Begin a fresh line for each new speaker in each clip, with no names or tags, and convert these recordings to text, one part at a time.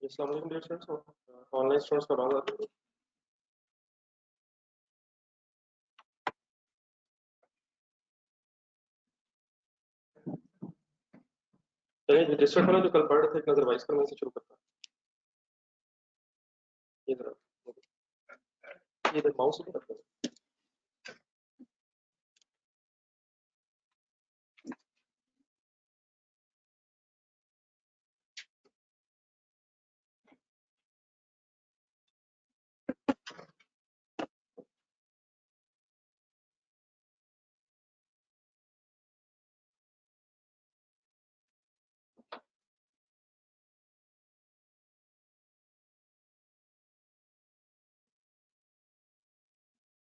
अस्सलाम वालेकुम dear students, online students का आवाज आ रही है? चलिए रजिस्टर्ड वाला जो कल पढ़ रहे थे एक नजर वाइज पर मैं से शुरू करता हूँ। इधर माउस ऊपर रखते हैं।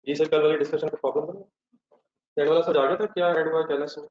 जी सर, कल वाली डिस्कशन का प्रॉब्लम था। हेड वाला सर आ गया था क्या? हेड हुआ क्या लेसन?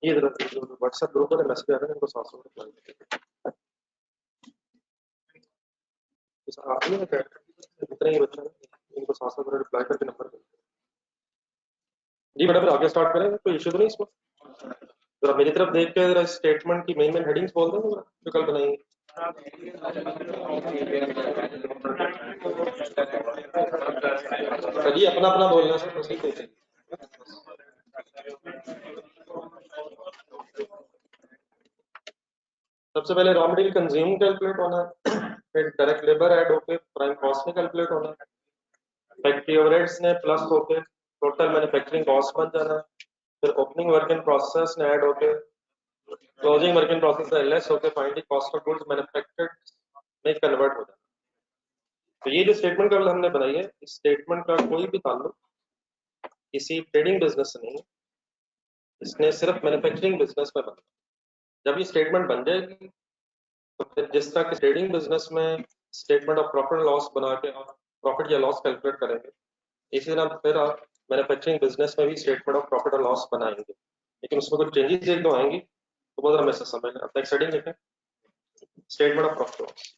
ये व्हाट्सएप ग्रुप वाले मैसेज आ रहे हैं, इनको साथ साथ रिप्लाई आप ही ना इतना ही बच्चा इनको साथ साथ रिप्लाई करके नंबर जी बेटा। फिर आगे स्टार्ट करें, कोई इशू तो नहीं इसमें? जरा मेरी तरफ देख के जरा स्टेटमेंट की मेन हेडिंग्स बोल दें जो कल बनाएंगे। चलिए अपना अपना बोलना सर, उसी को सबसे पहले रॉ मटेरियल कंज्यूम कैलकुलेट होना है, फिर डायरेक्ट लेबर ऐड होके प्राइम कॉस्ट में कैलकुलेट होना है, फैक्ट्री ओवरहेड्स ने प्लस होके टोटल मैन्युफैक्चरिंग कॉस्ट बन जाना है, फिर ओपनिंग वर्क इन प्रोसेस ने ऐड होके क्लोजिंग वर्क इन प्रोसेस से लेस होके finally cost of goods manufactured में कन्वर्ट हो जाना। तो ये जो स्टेटमेंट कल हमने बनाई है, इस स्टेटमेंट का कोई भी ताल्लुक किसी ट्रेडिंग बिजनेस से नहीं है, इसने सिर्फ मैन्युफैक्चरिंग बिजनेस में बना। जब ये स्टेटमेंट बन जाएगी तो फिर जिस तरह के ट्रेडिंग बिजनेस में स्टेटमेंट ऑफ प्रॉफिट लॉस बना के आप प्रॉफिट या लॉस कैलकुलेट करेंगे, इसी तरह फिर आप मैन्युफैक्चरिंग बिजनेस में भी स्टेटमेंट ऑफ प्रॉफिट और लॉस बनाएंगे, लेकिन उसमें कुछ चेंजेस एक दो आएंगी तो बहुत जरा मैसेज समझ लें। अब नेक्स्ट हेडिंग देखें, statement of profit loss.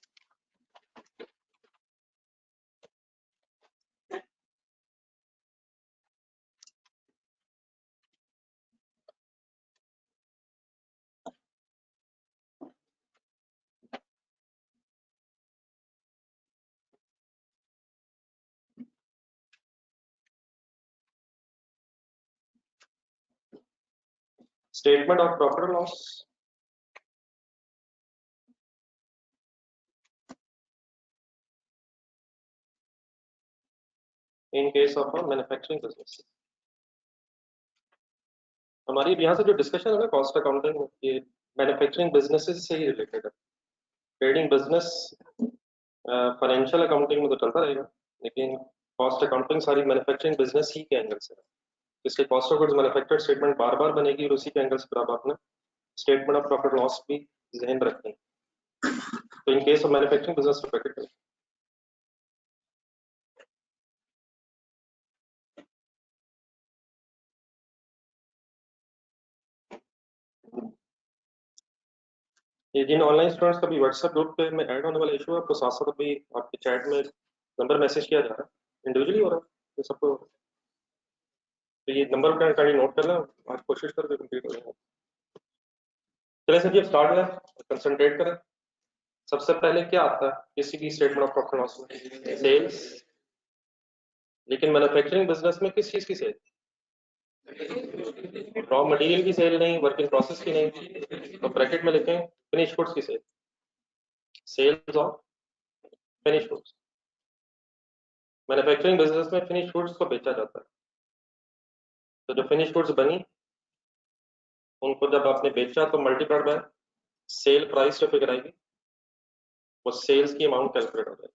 Statement of profit और loss in case of manufacturing business. हमारी यहाँ से जो डिस्कशन है ना कॉस्ट अकाउंटिंग, ये मैन्युफैक्चरिंग बिजनेसेस से ही रिलेटेड है। ट्रेडिंग बिजनेस फाइनेंशियल अकाउंटिंग में तो चलता रहेगा, लेकिन कॉस्ट अकाउंटिंग सारी मैन्युफैक्चरिंग बिजनेस ही के एंगल से है। इसलिए cost of goods manufactured statement बार बार बनेगी और उसी के एंगल से फिर आप अपना स्टेटमेंट ऑफ प्रॉफिट लॉस भी ध्यान रखें। तो इन case of manufacturing business bracket करें। ये जिन ऑनलाइन स्टूडेंट्स का भी व्हाट्सएप ग्रुप पे में ऐड होने वाला इशू है, आपको साथ साथ भी आपके चैट में नंबर मैसेज किया जा रहा है, इंडिविजुअली हो रहा है ये सबको। तो ये नंबर का नोट कर लें, आज कोशिश करके कंप्लीट हो जाएगा। चलिए सर जी, अब स्टार्ट करें, कंसंट्रेट करें। सबसे पहले क्या आता है किसी भी स्टेटमेंट ऑफ प्रॉफिट लॉस में? सेल्स। लेकिन मैन्युफैक्चरिंग बिजनेस में किस चीज की सेल? रॉ मटेरियल की सेल नहीं, वर्क इन प्रोसेस की नहीं, तो ब्रैकेट में लिखें फिनिश गुड्स की sale, sales of finish goods. Manufacturing business में फिनिश गुड्स को बेचा जाता है, तो जो फिनिश गुड्स बनी उनको जब आपने बेचा तो मल्टीप्लाइड बाय सेल प्राइस जो फिगर आएगी वो सेल्स की अमाउंट कैलकुलेट हो जाएगी।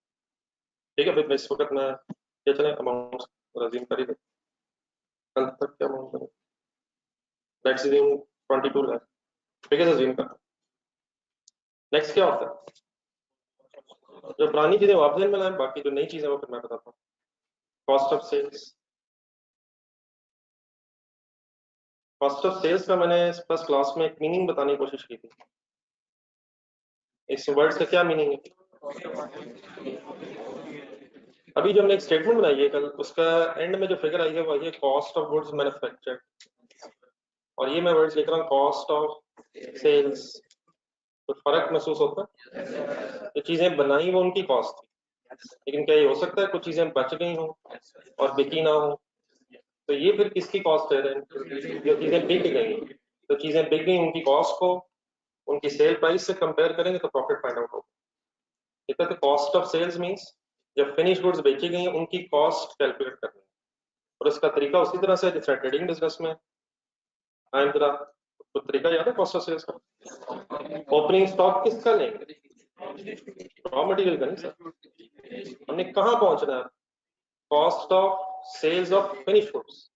ठीक है, फिर इस वक्त मैं क्या चले अमाउंट रजीम कर ही दे, कल तक क्या अमाउंट बने? Let's assume 22 lakh. Figures assume करना। नेक्स्ट क्या होता है, जो पुरानी चीजें वो आप ध्यान में लाएं, बाकी जो नई चीजें वो फिर मैं बताता हूँ। Cost of sales, cost of sales का मैंने फर्स्ट क्लास में एक मीनिंग बताने की कोशिश की थी। इस वर्ड का क्या मीनिंग है? अभी जो हमने एक स्टेटमेंट बनाई है कल, उसका एंड में जो फिगर आई है वो आई है कॉस्ट ऑफ गुड्स मैन्युफैक्चर्ड, और ये मैं वर्ड्स लिख रहा हूँ कॉस्ट ऑफ सेल्स। तो फर्क महसूस होता है? जो चीजें बनाई वो उनकी कॉस्ट थी, लेकिन क्या ये हो सकता है कुछ चीजें बच गई हो और बिकी ना हो, तो ये फिर किसकी कॉस्ट है? जो चीजें बिक गई, तो चीजें बिक गई उनकी कॉस्ट को उनकी सेल प्राइस से कंपेयर करेंगे तो प्रॉफिट फाइंड आउट होगा। ठीक है, तो कॉस्ट ऑफ सेल्स मींस जब फिनिश गुड्स बेची गई हैं उनकी कॉस्ट कैलकुलेट करनी है, और इसका तरीका उसी तरह से जैसे ट्रेडिंग बिजनेस में आए तरह, तो तरीका याद है कॉस्ट ऑफ सेल्स का? ओपनिंग स्टॉक किसका लेंगे? रॉ मटेरियल का नहीं सर, हमने कहाँ पहुंचना है? Cost of sales of finish goods,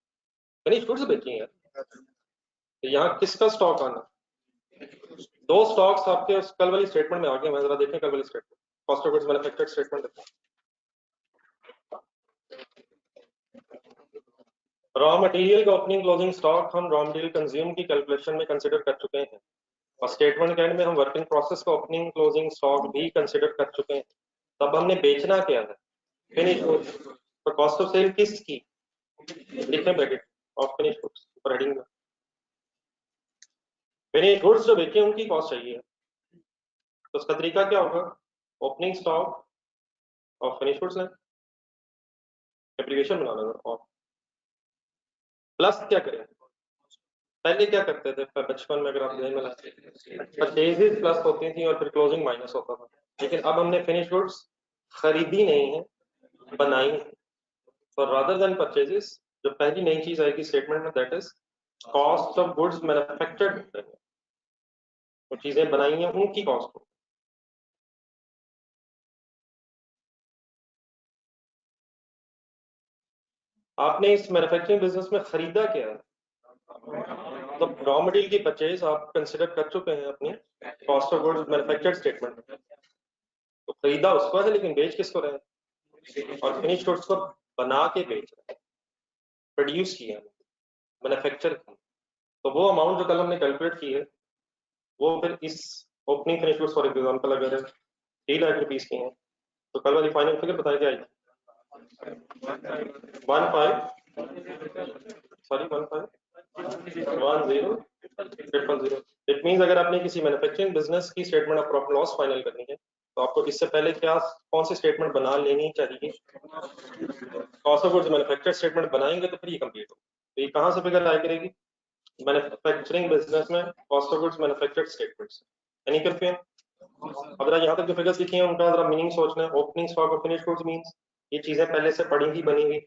finish goods बेची हैं, तो यहाँ किसका स्टॉक आना? दो स्टॉक्स आपके उस कल वाली स्टेटमेंट में आ गए, मैं जरा देखें कल वाली statement, cost of goods manufactured statement देखें। रॉ मटेरियल का ओपनिंग क्लोजिंग स्टॉक हम रॉ मटेरियल कंज्यूम की कैलकुलेशन में कंसीडर कर चुके हैं, और स्टेटमेंट के एंड में हम वर्किंग प्रोसेस का ओपनिंग क्लोजिंग स्टॉक भी कंसीडर कर चुके हैं। तब हमने बेचना क्या है? Finish goods. तो कॉस्ट ऑफ सेल किसकी? लिखें ब्रैकेट ऑफ फिनिश गुड्स ऊपर हेडिंग में, फिनिश गुड्स जो बेचे उनकी कॉस्ट चाहिए। तो उसका तरीका क्या होगा? Opening stock of finish goods है, एप्लीकेशन बनाना है, और प्लस क्या करें? पहले क्या करते थे बचपन में, अगर आप ध्यान में लाते, परचेजेस प्लस होती थी और फिर क्लोजिंग माइनस होता था, लेकिन अब हमने फिनिश गुड्स खरीदी नहीं है, बनाई है। तो रादर देन परचेजेस जो पहली नई चीज आएगी स्टेटमेंट में, that is cost of goods manufactured, तो चीजें बनाई हैं उनकी कॉस्ट को। आपने इस मैन्युफैक्चरिंग बिजनेस में खरीदा क्या है? तो रॉ मटेरियल की परचेज आप कंसिडर कर चुके हैं अपनी cost of goods manufactured statement में, तो खरीदा उसको है लेकिन बेच किसको रहे हैं? और फिनिश गुड्स को बना के बेच रहे हैं, प्रोड्यूस किया, मैन्युफैक्चर की। तो वो अमाउंट जो कल हमने कैलकुलेट की है वो फिर इस opening finish goods for example अगर 3 लाख रुपीज की है, तो कल वाली फाइनल फिगर बताया क्या आई? 1,5 इट मींस अगर आपने किसी मैन्युफैक्चरिंग बिजनेस की statement of profit loss final करनी है तो आपको इससे पहले क्या कौन सी स्टेटमेंट बना लेनी चाहिए? Cost of goods manufactured statement बनाएंगे तो फिर ये कंप्लीट हो। तो ये कहाँ से फिगर आया करेगी? मैन्युफैक्चरिंग बिजनेस में cost of goods manufactured statements. Any confusion? अब जरा यहाँ तक जो फिगर्स लिखी हैं उनका जरा मीनिंग सोचना है। Opening stock of finish goods means ये चीजें पहले से पड़ी थी, बनी हुई,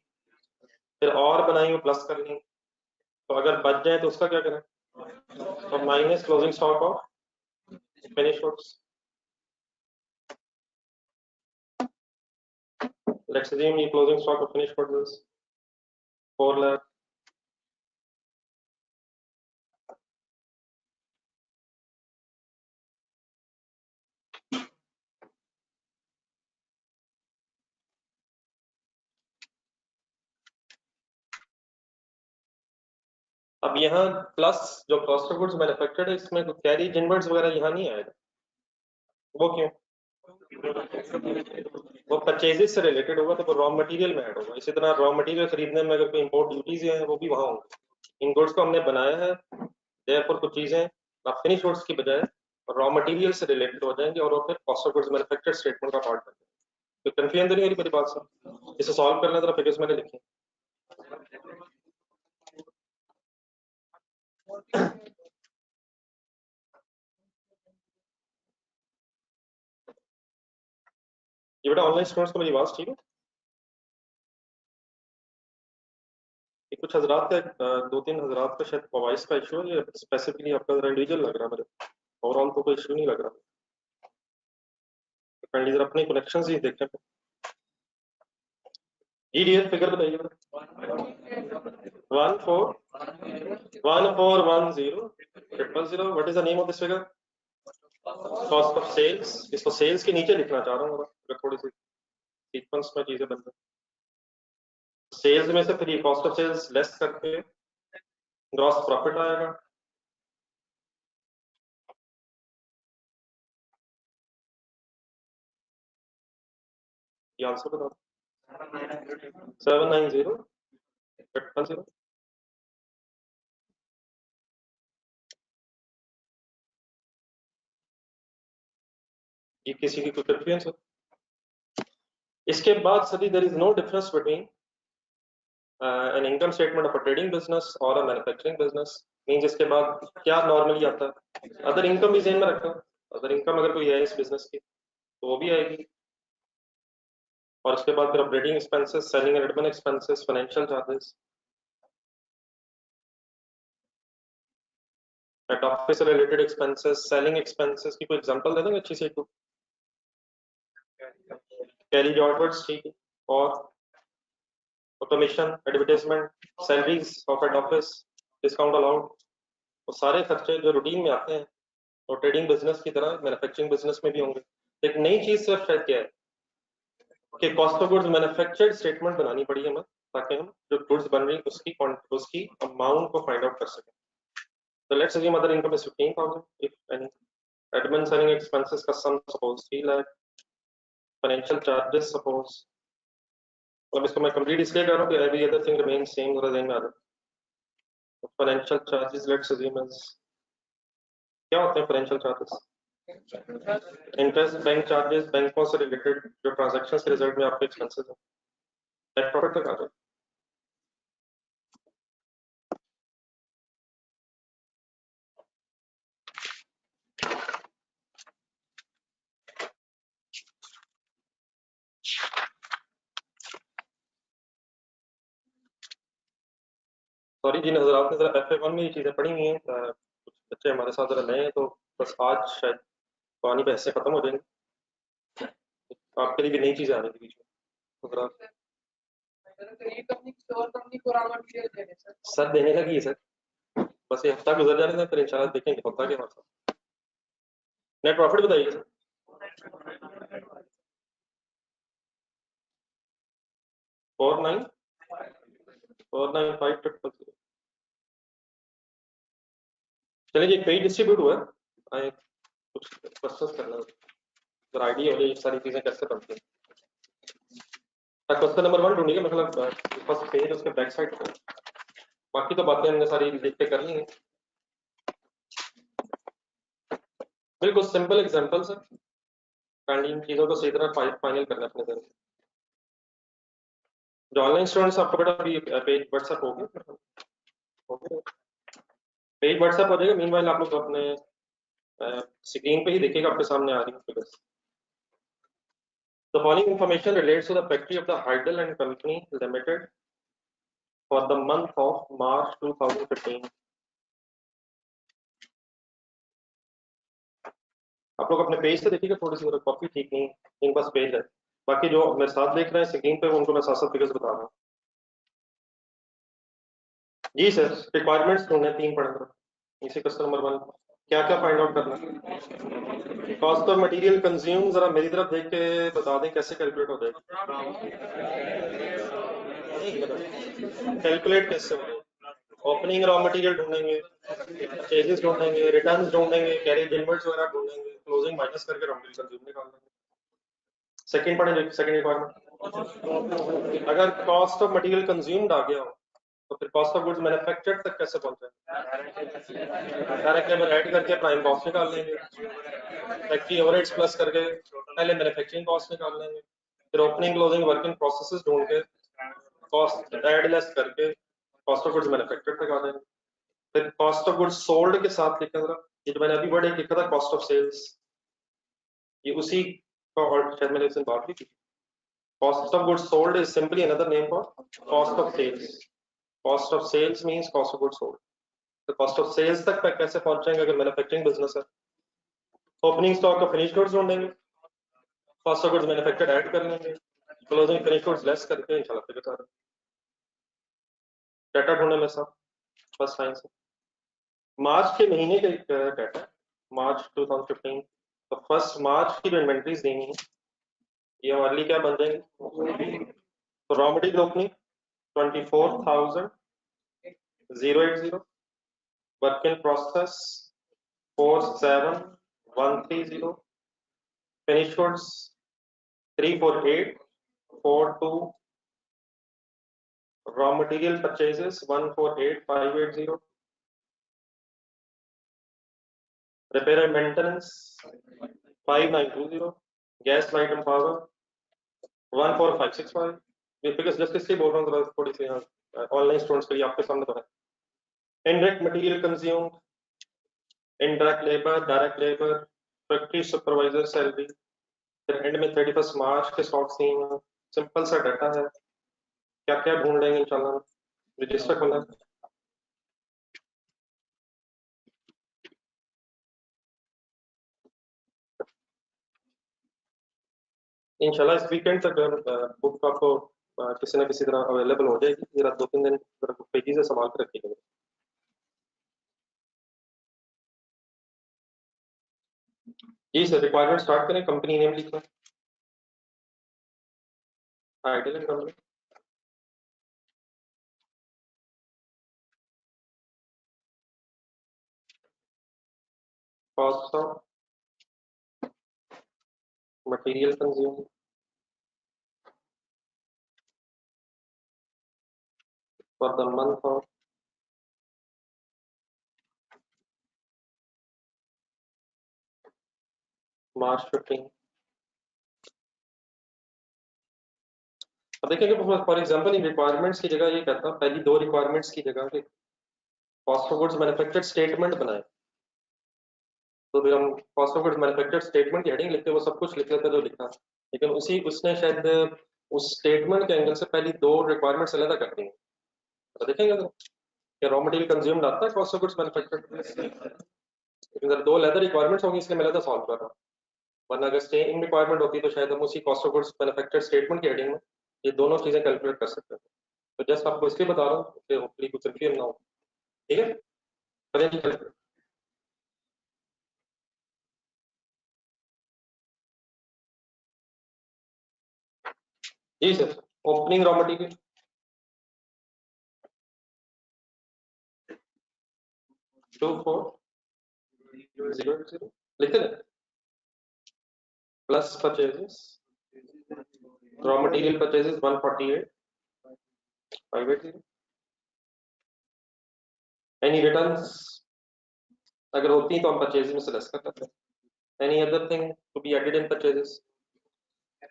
फिर और बनाई हुई प्लस कर ली, तो अगर बच जाए तो उसका क्या करें? तो minus closing stock of finish goods. Let's assume ये closing stock of finish goods is 4 lakh. अब यहाँ प्लस जो कॉस्ट ऑफ गुड्स मैन्युफैक्चर्ड है इसमें कैरी इनवर्ड्स वगैरह यहाँ नहीं आएगा, वो क्यों? वो परचेजेस से रिलेटेड होगा तो वो रॉ मटेरियल में ऐड होगा। इसी तरह रॉ मटेरियल खरीदने में अगर कोई इंपोर्ट ड्यूटीज है वो भी वहां होंगी। इन गुड्स को हमने बनाया है, देयरफॉर कुछ चीजें अब फिनिश गुड्स की बजाय रॉ मटेरियल से रिलेटेड हो जाएंगे और वो फिर cost of goods manufactured statement का पार्ट बन जाएंगे। तो कंफ्यूजन तो नहीं हो रही मेरी बात से? इसे सॉल्व करना जरा फिगर्स मैंने लिखे। ये बेटा ऑनलाइन स्टूडेंट्स को मेरी आवाज ठीक है? ये कुछ हजरात का 2-3 हजरात का शायद वॉइस का इशू है, ये स्पेसिफिकली आपका जरा इंडिविजुअल लग रहा है मेरे, ओवरऑल तो कोई इशू नहीं लग रहा। काइंडली जरा अपने कनेक्शन ही देखें। GDF फिगर बताइए। 14100000। What is the name of this figure? Cost of sales. इसको सेल्स के नीचे लिखना चाह रहा हूँ अगर थोड़ी सी सीक्वेंस में चीजें बन जाए। सेल्स में से फिर ये कॉस्ट ऑफ सेल्स लेस करके ग्रॉस प्रॉफिट आएगा। ये आंसर बता दो। 790,000। ये किसी की कोई प्रेफरेंस है? इसके बाद सभी there is no difference between an income statement of a trading business और अ मैन्युफैक्चरिंग बिजनेस। मींस इसके बाद क्या नॉर्मली आता है? अदर इनकम भी जेन में रखा। अदर इनकम अगर कोई है इस बिजनेस की तो वो भी आएगी। और उसके बाद फिर operating expenses, selling and admin expenses, financial charges, at office related expenses, selling expenses की कोई एग्जांपल दे देंगे अच्छी सी? तो कैरी ऑर्डर्स, ठीक है। और commission, advertisement, salaries of head office, discount allowed, वो सारे खर्चे जो रूटीन में आते हैं और ट्रेडिंग बिजनेस की तरह मैन्युफैक्चरिंग बिजनेस में भी होंगे। एक नई चीज सिर्फ शायद क्या है कि cost of goods manufactured statement बनानी पड़ी हमें, ताकि हम जो गुड्स बन रही उसकी अमाउंट को फाइंड आउट कर सकें। So let's assume other income is 15,000 if any. Admin selling expenses का sum suppose 3 lakh. Financial charges suppose, मतलब इसको मैं complete इसलिए कर रहा हूँ कि every other thing remains same थोड़ा ध्यान में आ जाए। Financial charges let's assume as क्या होते हैं financial charges? Interest, bank charges, बैंकों से related जो transactions के result में आपके expenses हैं। Net profit तक आ जाए। सॉरी जिन हजरात ने जरा FA1 में ये चीजें पढ़ी हुई हैं, कुछ बच्चे हमारे साथ जरा नए हैं, तो बस आज शायद पुरानी बहसें खत्म हो जाएंगी। आपके लिए भी नई चीजें आ रही थी बीच में हजरात। सर देने लगी है सर, बस ये हफ्ता गुजर जाने दें, फिर इंशाल्लाह देखेंगे हफ्ता के बाद। नेट प्रॉफिट बताइए सर। 49,495,000। चलिए जी, पेज डिस्ट्रीब्यूट हुआ है। कुछ क्वेश्चंस करना है, आइडिया हो जाए ये सारी चीजें कैसे बनती हैं। क्वेश्चन नंबर 1 ढूंढिएगा, मतलब फर्स्ट पेज उसके बैक साइड पे। बाकी तो बातें हमने सारी लिख के करनी है। बिल्कुल सिंपल एग्जांपल्स है, काइंडली इन चीजों को सही तरह फाइनल करना अपने दिन। जो ऑनलाइन स्टूडेंट्स आपको बेटा अभी पेज व्हाट्सएप हो गया, पेज व्हाट्सएप हो जाएगा। मीनवाइल आप लोग अपने स्क्रीन पे ही देखिएगा, आपके सामने आ रही है figures. The following information relates to the factory of the Heidel and Company Limited for the month of March 2015. आप लोग अपने पेज से देखिएगा, थोड़ी सी कॉपी ठीक नहीं, इनके पास पेज है। बाकी जो मेरे साथ देख रहे हैं स्क्रीन पे, उनको मैं साथ साथ फिगर्स बता रहा हूँ। जी सर, रिक्वायरमेंट्स ढूंढने 3 पढ़ना इसी क्वेश्चन नंबर 1। क्या क्या फाइंड आउट करना? कॉस्ट ऑफ मटेरियल कंज्यूम, जरा मेरी तरफ देख के बता दें कैसे कैलकुलेट हो जाएगा। कैलकुलेट कैसे हो जाएगा? ओपनिंग रॉ मटेरियल ढूंढेंगे, परचेजेस ढूंढेंगे, रिटर्न्स ढूंढेंगे, कैरेज इनवर्ट्स वगैरह ढूंढेंगे, क्लोजिंग माइनस करके रॉ मटेरियल कंज्यूम निकाल देंगे। सेकंड पढ़ेंगे, सेकंड रिक्वायरमेंट, अगर कॉस्ट ऑफ मटेरियल कंज्यूम्ड आ गया हो तो फिर कॉस्ट ऑफ गुड्स मैन्युफैक्चर्ड तक कैसे पहुंचे? डायरेक्ट लेबर ऐड करके प्राइम कॉस्ट निकाल लेंगे, फैक्ट्री ओवरहेड्स प्लस करके पहले मैन्युफैक्चरिंग कॉस्ट निकाल लेंगे, फिर ओपनिंग क्लोजिंग वर्किंग प्रोसेसेस ढूंढ के कॉस्ट ऐड लेस करके कॉस्ट ऑफ गुड्स मैन्युफैक्चर्ड तक आ जाएंगे। फिर कॉस्ट ऑफ गुड्स सोल्ड के साथ लिखा था, ये जो मैंने अभी वर्ड एक लिखा था कॉस्ट ऑफ सेल्स, ये उसी का, और शायद मैंने इससे बात भी की। Cost of goods sold is simply another name for cost of sales. Cost of sales means cost of goods sold. तो कॉस्ट ऑफ सेल्स तक कैसे पहुंचेंगे अगर मैन्युफैक्चरिंग बिजनेस है? Opening stock of finish goods ढूंढेंगे, cost of goods manufactured add कर लेंगे, closing finish goods less करके इंशाल्लाह फिगर आ रहा है। डाटा ढूंढने में सब फर्स्ट लाइन से मार्च के महीने का डाटा, मार्च 2015, तो फर्स्ट मार्च की जो इन्वेंट्रीज देनी है ये हमारे लिए क्या बन जाएंगी? तो raw material opening 24,080, work in process 47,130, finish goods 348,42, raw material purchases 148,580, repair and maintenance 5,920, gas light and power 14565। ये फिगर्स जस्ट इसलिए बोल रहा हूँ, थोड़ी सी ऑनलाइन स्टूडेंट्स के लिए आपके सामने तो है। Indirect material consumed, indirect labour, factory supervisor salary, फिर एंड में 31 मार्च के स्टॉक सीन। सिंपल सा डाटा है, क्या क्या ढूंढ लेंगे इंशाल्लाह। रजिस्टर खोला इंशाल्लाह इस वीकेंड तक बुक आपको किसी न किसी तरह अवेलेबल हो जाएगी। जरा 2-3 दिन पेजी से संभाल कर रखिएगा। जी सर, रिक्वायरमेंट स्टार्ट करें। कंपनी नेम लिखें, title and company, cost of material consume for the month of March 15। अब देखेंगे फॉर एग्जांपल इन रिक्वायरमेंट्स की जगह ये कहता हूँ, पहली 2 रिक्वायरमेंट्स की जगह कि cost of goods manufactured statement बनाए, तो फिर हम cost of goods manufactured statement की हेडिंग लिखते वो सब कुछ लिख लेते जो लिखा, लेकिन उसी उसने शायद उस स्टेटमेंट के एंगल से पहली 2 रिक्वायरमेंट्स अलग कर दी हैं। तो देखेंगे तो कि रॉ मटेरियल कंज्यूम्ड आता है कॉस्ट ऑफ गुड्स मैन्युफैक्चर्ड, लेकिन अगर 2 अलग रिक्वायरमेंट्स होंगी इसलिए मैं अलग सॉल्व कर रहा हूँ। वरना अगर सेम रिक्वायरमेंट होती तो शायद हम उसी cost of goods manufactured statement की हेडिंग में ये दोनों चीजें कैलकुलेट कर सकते हैं। तो जस्ट आपको इसलिए बता रहा हूँ कि होपफुली कुछ कंफ्यूजन ना हो। ठीक है, करें जी कैलकुलेट। जी सर, ओपनिंग रॉ मटेरियल 24,080 लिखते हैं, plus purchases raw material purchases 148,580। Any returns अगर होती तो हम परचेज में से लेस कर सकते हैं। Any other thing to be added in purchases,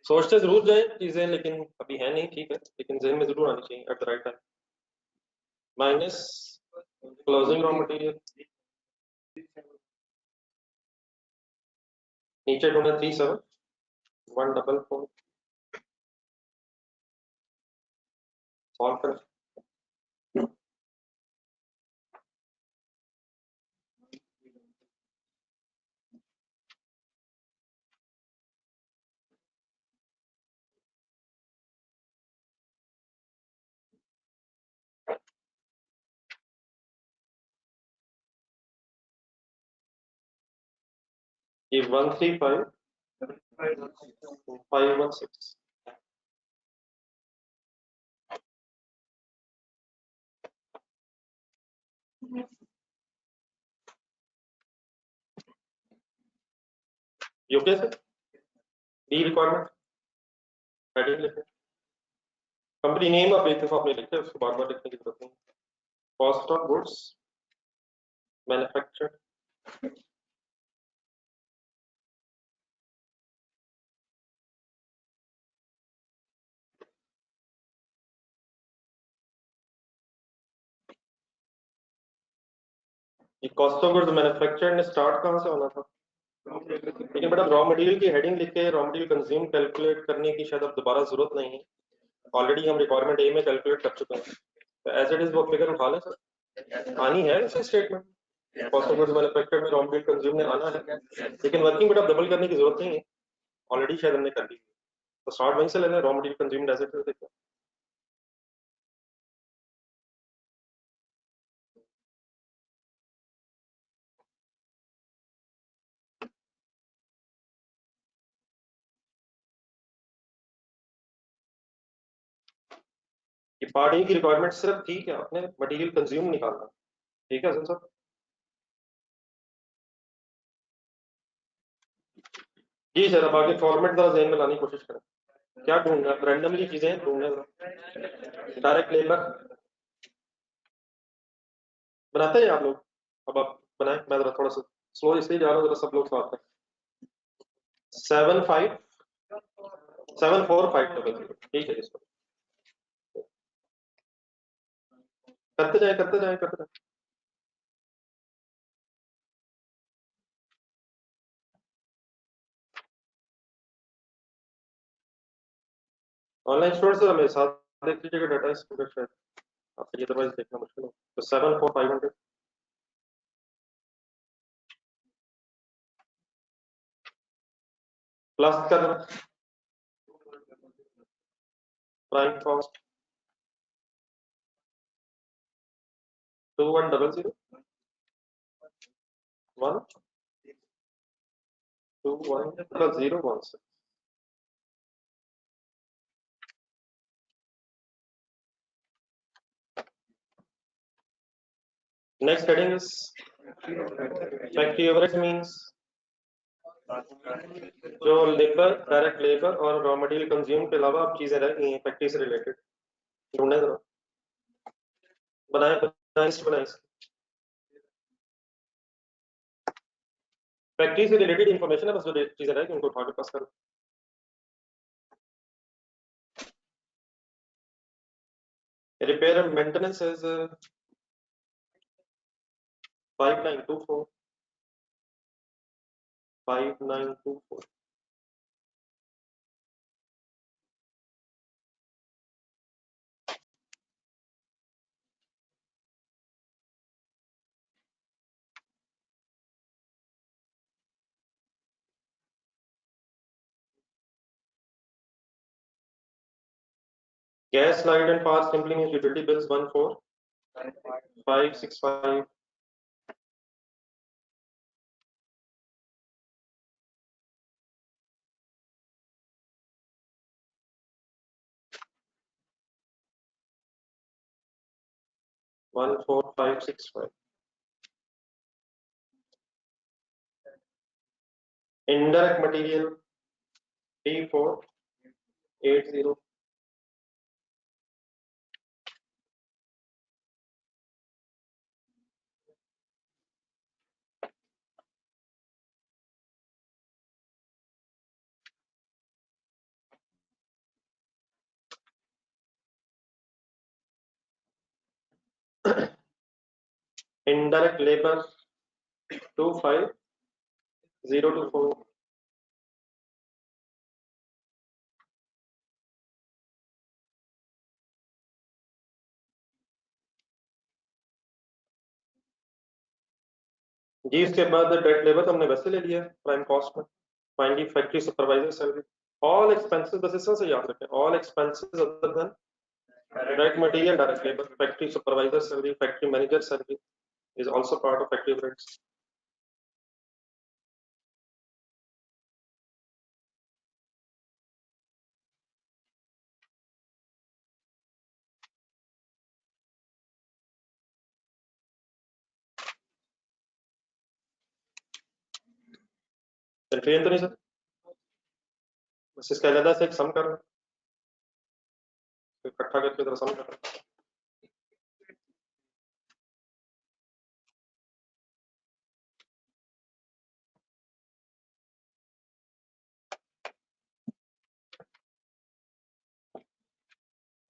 सोचते जरूर जाए चीजें लेकिन अभी है नहीं, ठीक है, लेकिन जेहन में जरूर आनी चाहिए at the right time. Minus closing raw material, नीचे ढूंढे 37,144, सॉल्व करें। ये 135,516। यूके से डी रिक्वायरमेंट हेडिंग लिखे, कंपनी नेम आप एक दफा आपने लिखे, उसको बार बार लिखने की जरूरत नहीं। कॉस्ट ऑफ गुड्स मैन्युफैक्चर्ड, ये कॉस्ट ऑफ गुड्स मैन्युफैक्चर्ड ने स्टार्ट कहां से होना था? लेकिन बेटा रॉ मटेरियल की हेडिंग लिख के रॉ मटेरियल कंज्यूम कैलकुलेट करने की शायद अब दोबारा जरूरत नहीं है, ऑलरेडी हम रिक्वायरमेंट ए में कैलकुलेट कर चुके हैं। तो एज इट इज वो फिगर उठा लें सर, आनी है इसे statement cost of goods manufactured में रॉ मटेरियल कंज्यूम ने आना है, लेकिन वर्किंग बेटा डबल करने की जरूरत नहीं है, ऑलरेडी शायद हमने कर ली। तो स्टार्ट वहीं से ले लें, raw material consumed as it is देखो। ये पार्ट ए की रिक्वायरमेंट सिर्फ थी कि आपने मटेरियल कंज्यूम निकालना, ठीक है सर। जी सर, अब आगे फॉर्मेट जरा ज़हन में लाने की कोशिश करें। क्या ढूंढना है? रैंडमली चीजें ढूंढने जरा। डायरेक्ट लेबर बनाते हैं आप लोग? अब आप बनाए, मैं जरा थोड़ा सा स्लो इसलिए जा रहा हूँ, जरा सब लोग साथ में। 757450, ठीक है इसको करते जाए करते जाए करते जाए। ऑनलाइन स्टोर से मेरे साथ देख लीजिएगा डाटा, इस पर शायद आपके लिए अदरवाइज देखना मुश्किल हो। तो 74500 प्लस कर prime cost 2100 1 21 plus 016। Next heading is factory average means जो लेबर, डायरेक्ट लेबर और रॉ मटेरियल कंज्यूम के अलावा अब चीजें रह गई हैं फैक्ट्री से रिलेटेड, ढूंढने जरा। बनाए बनाए लिस्ट बनाए। फैक्ट्री से रिलेटेड इंफॉर्मेशन है, बस जो चीजें रह गई उनको उठा के पास करो। Repair and maintenance is 5924 5924। Gas, light and power simply means utility bills 14565 14565। Indirect material T480। Indirect labor 25024। जी इसके बाद डायरेक्ट लेबर तो हमने वैसे ले लिया प्राइम कॉस्ट में। Find the factory supervisor salary. All expenses, बस इस तरह से याद रखें, all expenses other than direct material, direct labour, factory supervisor salary, factory manager salary is also part of factory overheads. Confusion तो नहीं सर? बस इसका अलग से एक सम कर रहे हैं, इकट्ठा करके जरा सम कर रहे हैं।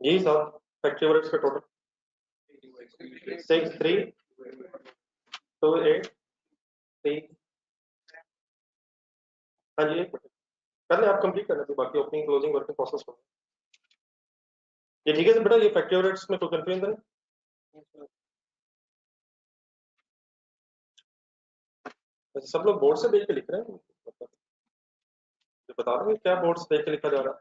जी साहब, फैक्ट्री ओवरहेड्स का टोटल 63283। हाँ जी, कर लें आप, कंप्लीट कर लें, तो बाकी ओपनिंग क्लोजिंग वर्किंग प्रोसेस हो। ये ठीक है सर बेटा, ये फैक्ट्री ओवरहेड्स में कोई कंफ्यूजन नहीं? वैसे सब लोग बोर्ड से देख के लिख रहे हैं, मतलब ये बता देंगे क्या बोर्ड से देख के लिखा जा रहा है?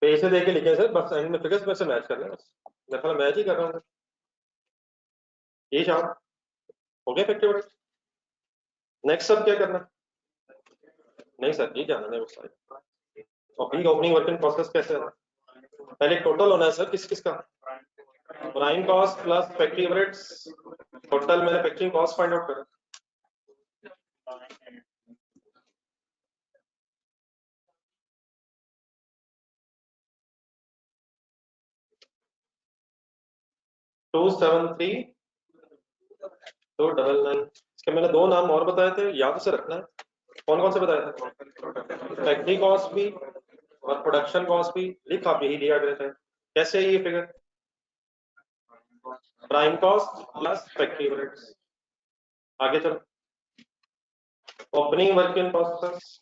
पेज से देख के लिखे सर, बस एंड में फिगर्स में से मैच कर लें, बस मैं मैच ही कर रहा हूँ। ये शाम हो गया इफेक्टिव रेट। नेक्स्ट सब क्या करना? नहीं सर, ये जाना है उस साइड। ओपनिंग वर्किंग प्रोसेस कैसे है? पहले टोटल होना है सर, किस किस का? Prime cost plus factory overheads, total manufacturing cost find out करें। टू 299। इसके मैंने दो नाम और बताए थे, याद से रखना है। कौन कौन से बताए थे? फैक्ट्री कॉस्ट भी और प्रोडक्शन कॉस्ट भी लिखा, आप यही दिया गया था। कैसे है ये figure? Prime cost plus factory overheads. आगे चलो, opening work in process,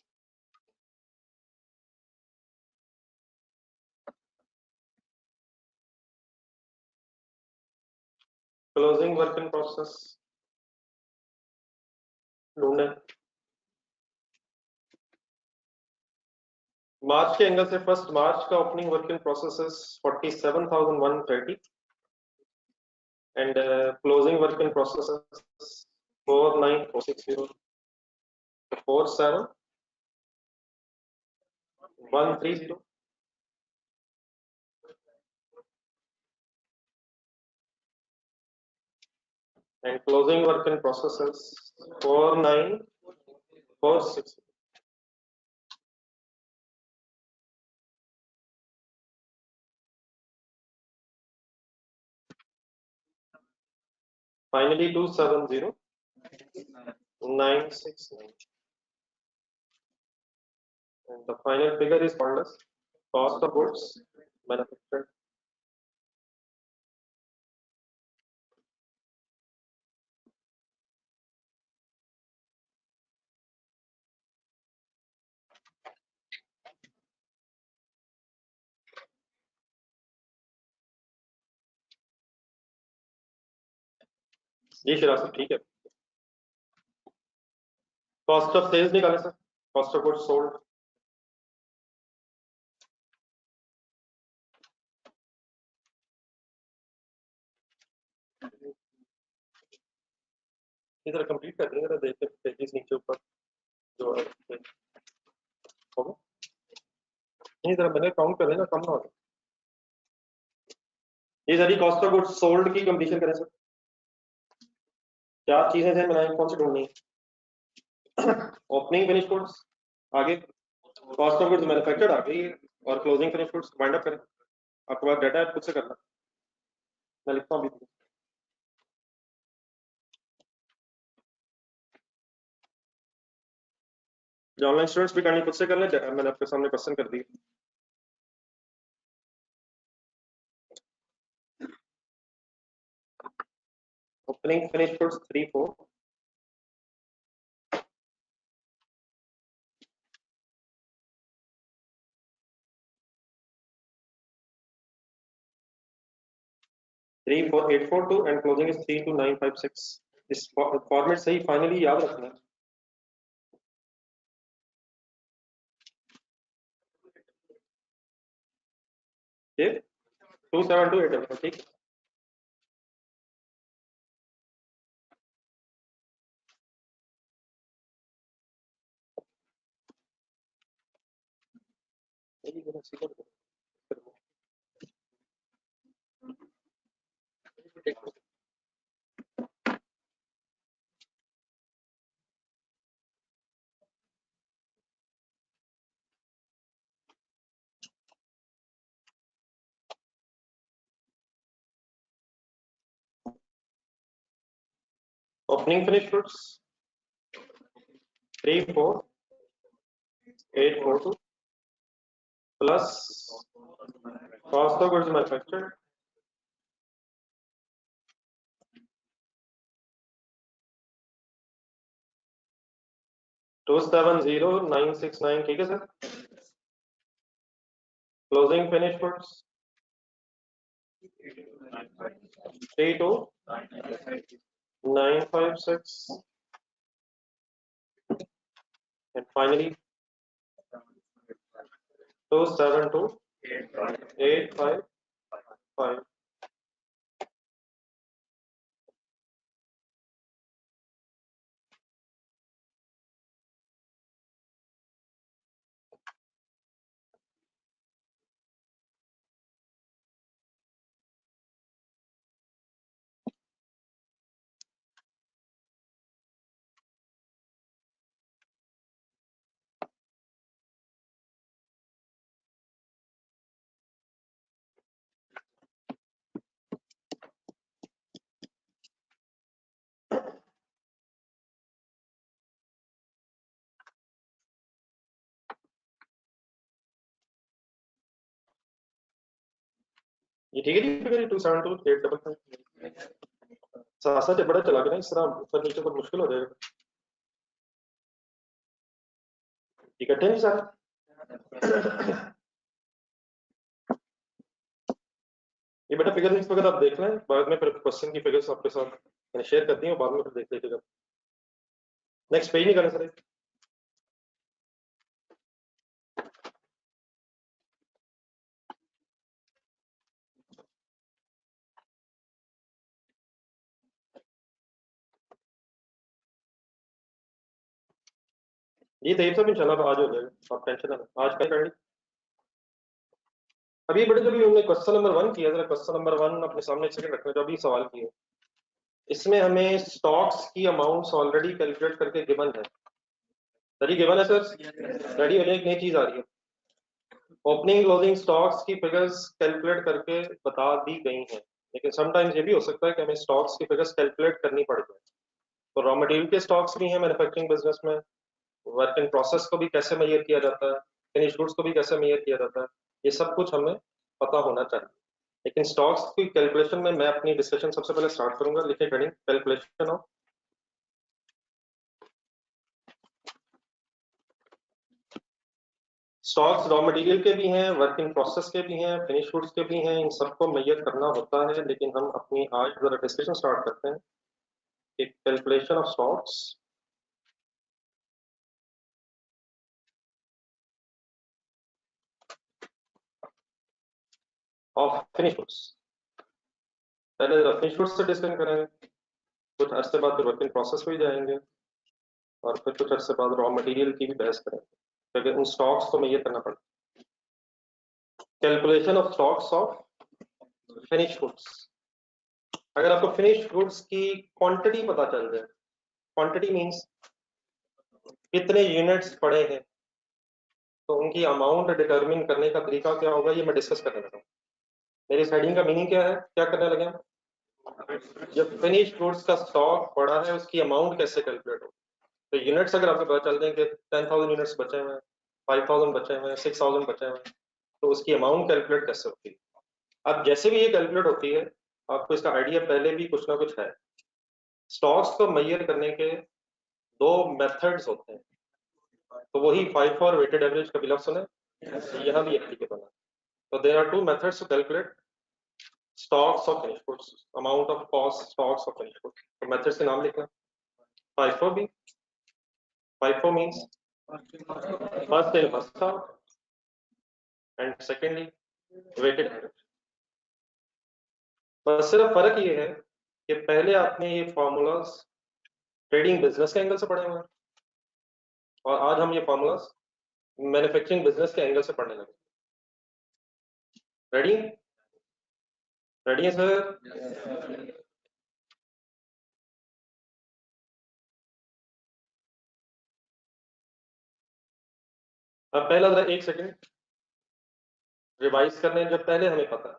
closing work in process ढूंढे। मार्च के एंगल से फर्स्ट मार्च का opening work in process 47,130 and closing work in process 49460, 47130 and closing work in processes 4946. Finally 270,969 and the final figure is called as cost of goods manufactured. जी शिराज ठीक है। Cost of sales निकाले sir, cost of goods sold. इधर complete कर देंगे, देखते हैं pages नीचे ऊपर जो है होगा। नहीं इधर मैंने काउंट कर लेना, कम ना हो। ये सारी कॉस्ट ऑफ गुड्स सोल्ड की कंप्लीशन करें सर। चार चीजें थे, मैंने कौन सी ढूंढनी? ओपनिंग फिनिश गुड्स आगे, कॉस्ट ऑफ गुड्स मैन्युफैक्चर्ड आ गई, और closing finish goods wind up करें। आपके पास डाटा है, खुद से करना, मैं लिखता हूँ अभी। जो ऑनलाइन स्टूडेंट्स भी करनी खुद से कर लें, मैंने आपके सामने क्वेश्चन कर दिया। Opening finish goods 34, three four 842 and closing is 32956। इस फॉर्मेट सही फाइनली याद रखना है। ठीक, 27288, ठीक। Opening finish goods 34842 plus cost of goods manufactured 270,969, ठीक है sir. Closing finish goods 32956 and finally 27288। 855। ये ठीक है जी, फिगर 272 855 साथ साथ बड़ा चला के ना इस तरह ऊपर नीचे पर मुश्किल हो जाएगा। इकट्ठे नहीं सारे। ये बेटा फिगर वगैरह आप देख लें, बाद में फिर क्वेश्चन की फिगर्स आपके साथ मैंने शेयर कर दी है, बाद में फिर देख लीजिएगा। नेक्स्ट पेज नहीं करना सर। ये तो सब इंशाल्लाह आज हो जाएगा, आप टेंशन ना लें, आज का कर ली। अभी बेटे जब हमने क्वेश्चन नंबर 1 किया, जरा क्वेश्चन नंबर 1 अपने सामने एक सेकंड रखना, जो अभी सवाल किए इसमें हमें स्टॉक्स की अमाउंट्स ऑलरेडी कैलकुलेट करके गिवन है। रेडी गिवन है सर, रेडी होने एक नई चीज आ रही है, ओपनिंग क्लोजिंग स्टॉक्स की फिगर्स कैलकुलेट करके बता दी गई हैं, लेकिन समटाइम्स ये भी हो सकता है कि हमें स्टॉक्स की फिगर्स कैलकुलेट करनी पड़ जाए। तो रॉ मटेरियल के स्टॉक्स भी हैं मैन्युफैक्चरिंग बिजनेस में, वर्क इन प्रोसेस को भी कैसे मेजर किया जाता है, फिनिश गुड्स को भी कैसे मेजर किया जाता है, ये सब कुछ हमें पता होना चाहिए। लेकिन स्टॉक्स की कैलकुलेशन में मैं अपनी डिस्कशन सबसे पहले स्टार्ट करूंगा, लिखे heading calculation of stocks. Raw material के भी हैं, वर्क इन प्रोसेस के भी हैं, फिनिश गुड्स के भी हैं, इन सबको मेजर करना होता है। लेकिन हम अपनी आज जरा डिस्कशन स्टार्ट करते हैं कि calculation of stocks of finish goods. पहले जरा फिनिश गुड्स से डिस्कशन करेंगे, कुछ अर्से बाद फिर वर्क इन प्रोसेस पे जाएंगे, और फिर कुछ अर्से बाद रॉ मटेरियल की भी बहस करेंगे, क्योंकि उन स्टॉक्स को मेजर करना पड़ता है। Calculation of stocks of finish goods. अगर आपको फिनिश गुड्स की क्वांटिटी पता चल जाए, क्वांटिटी मींस कितने यूनिट्स पड़े हैं, तो उनकी अमाउंट डिटरमिन करने का तरीका क्या होगा, ये मैं डिस्कस करने लगा हूँ। मेरी हेडिंग का मीनिंग क्या है, क्या करने लगे हम? जब फिनिश गुड्स का स्टॉक पड़ा है, उसकी अमाउंट कैसे कैलकुलेट हो। तो यूनिट्स अगर आपको पता चल जाए कि 10,000 यूनिट्स बचे हुए हैं, 5,000 बचे हुए हैं, 6,000 बचे हुए हैं, तो उसकी अमाउंट कैलकुलेट कैसे होती है। अब जैसे भी ये कैलकुलेट होती है, आपको इसका आइडिया पहले भी कुछ ना कुछ है। स्टॉक्स को मेजर करने के दो मेथड्स होते हैं, तो वही 5 और वेटेड एवरेज का बिल सुने, यहाँ भी एप्लीकेबल है। तो there are two methods to calculate stocks of finish goods, amount of cost stocks of finish goods. तो मेथड्स के नाम लिखना। FIFO भी, FIFO means first in first out, and secondly weighted average. बस सिर्फ फर्क ये है कि पहले आपने ये फॉर्मूलाज ट्रेडिंग बिजनेस के एंगल से पढ़े हुए हैं, और आज हम ये फॉर्मूलाज मैन्युफैक्चरिंग बिजनेस के एंगल से पढ़ने लगे। रेडी, रेडी है सर? अब पहला जरा एक सेकंड रिवाइज करने, जब पहले हमें पता है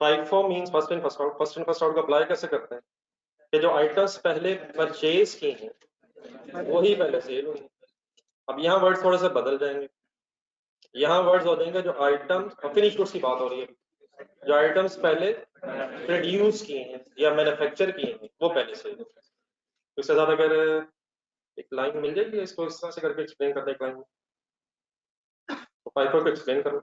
FIFO means first in first out. First in first out का अप्लाई कैसे करते हैं कि जो आइटम्स पहले परचेज की हैं वही पहले सेल हुई। अब यहाँ वर्ड्स थोड़े से बदल जाएंगे, यहाँ वर्ड्स हो जाएंगे जो आइटम्स, फिनिश गुड्स की बात हो रही है, जो आइटम्स पहले प्रोड्यूस किए हैं या मैन्युफैक्चर किए हैं वो पहले सेल हुए। इससे ज्यादा अगर एक लाइन मिल जाएगी इसको इस तरह से करके एक्सप्लेन करने एक लाइन में, तो FIFO को एक्सप्लेन करो।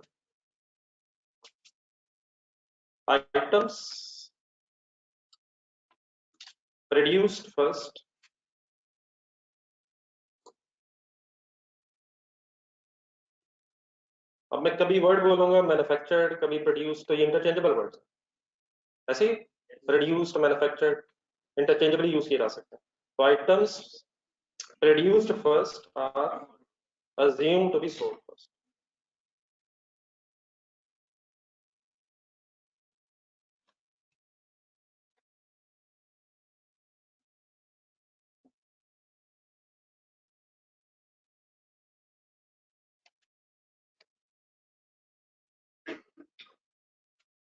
आइटम्स produced first अब मैं कभी वर्ड बोलूंगा मैन्युफैक्चर्ड, कभी प्रोड्यूस्ड, तो ये इंटरचेंजेबल वर्ड्स ऐसे ही प्रोड्यूस्ड मैन्युफैक्चर्ड इंटरचेंजेबली यूज किए जा सकते हैं। तो items produced first are assumed to be sold first.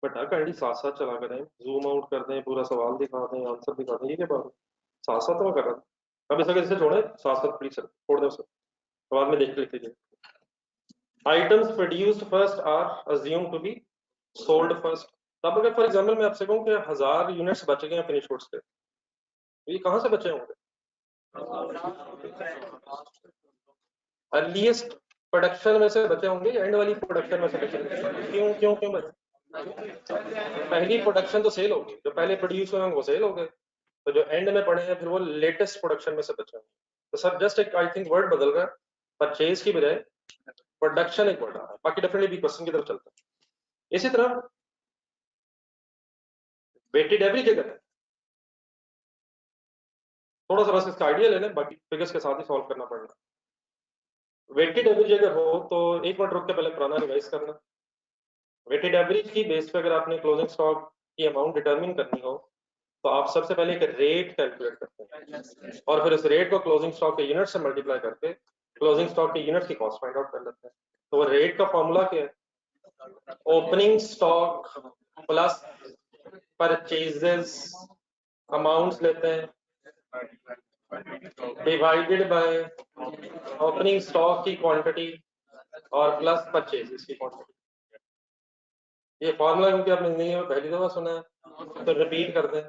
But कैंडी साथ साथ चला करें, जूम आउट कर दें, पूरा सवाल दिखा दें, आंसर दिखा दें, ये क्या बात है? साथ साथ तो मैं कर रहा था। अब इस वजह से छोड़े, साथ साथ प्लीज छोड़ दें उसे, बाद में देख लीजिए। Items produced first are assumed to be sold first। तब अगर फॉर एग्जांपल मैं आपसे कहूं कि 1000 यूनिट्स बच गए हैं फिनिश गुड्स के, तो ये कहां से बचे होंगे? अर्लीस्ट प्रोडक्शन में से बचे होंगे या एंड वाली प्रोडक्शन में से बचे होंगे? क्यों क्यों क्यों बचे? पहली प्रोडक्शन तो सेल होगी, जो पहले प्रोड्यूस हुए हैं वो सेल हो गए, तो जो एंड में पड़े हैं फिर वो लेटेस्ट प्रोडक्शन में से बचे हैं। तो सर जस्ट एक आई थिंक वर्ड बदल रहा है, परचेज की बजाय प्रोडक्शन एक वर्ड आ रहा है। बाकी डेफिनेटली भी क्वेश्चन की तरफ चलता है। इसी तरह वेटेड एवरेज अगर है, थोड़ा सा बस इसका आइडिया लेना, बाकी फिगर्स के साथ ही सॉल्व करना पड़ना। वेटेड एवरेज अगर हो तो एक मिनट रुक के पहले पुराना रिवाइज करना। वेटेड एवरेज की बेस पे अगर आपने क्लोजिंग स्टॉक की अमाउंट डिटरमिन करनी हो तो आप सबसे पहले एक रेट कैलकुलेट करते हैं और फिर उस रेट को क्लोजिंग स्टॉक के यूनिट से मल्टीप्लाई करके क्लोजिंग स्टॉक के यूनिट की कॉस्ट फाइंड आउट कर लेते हैं। तो वो रेट का फॉर्मूला क्या है? Opening stock plus purchases amounts लेते हैं डिवाइडेड बाय ओपनिंग स्टॉक की क्वांटिटी और प्लस परचेजेस की क्वांटिटी। ये फॉर्मूला क्योंकि आपने जिंदगी में पहली दफा सुना है तो रिपीट कर दें।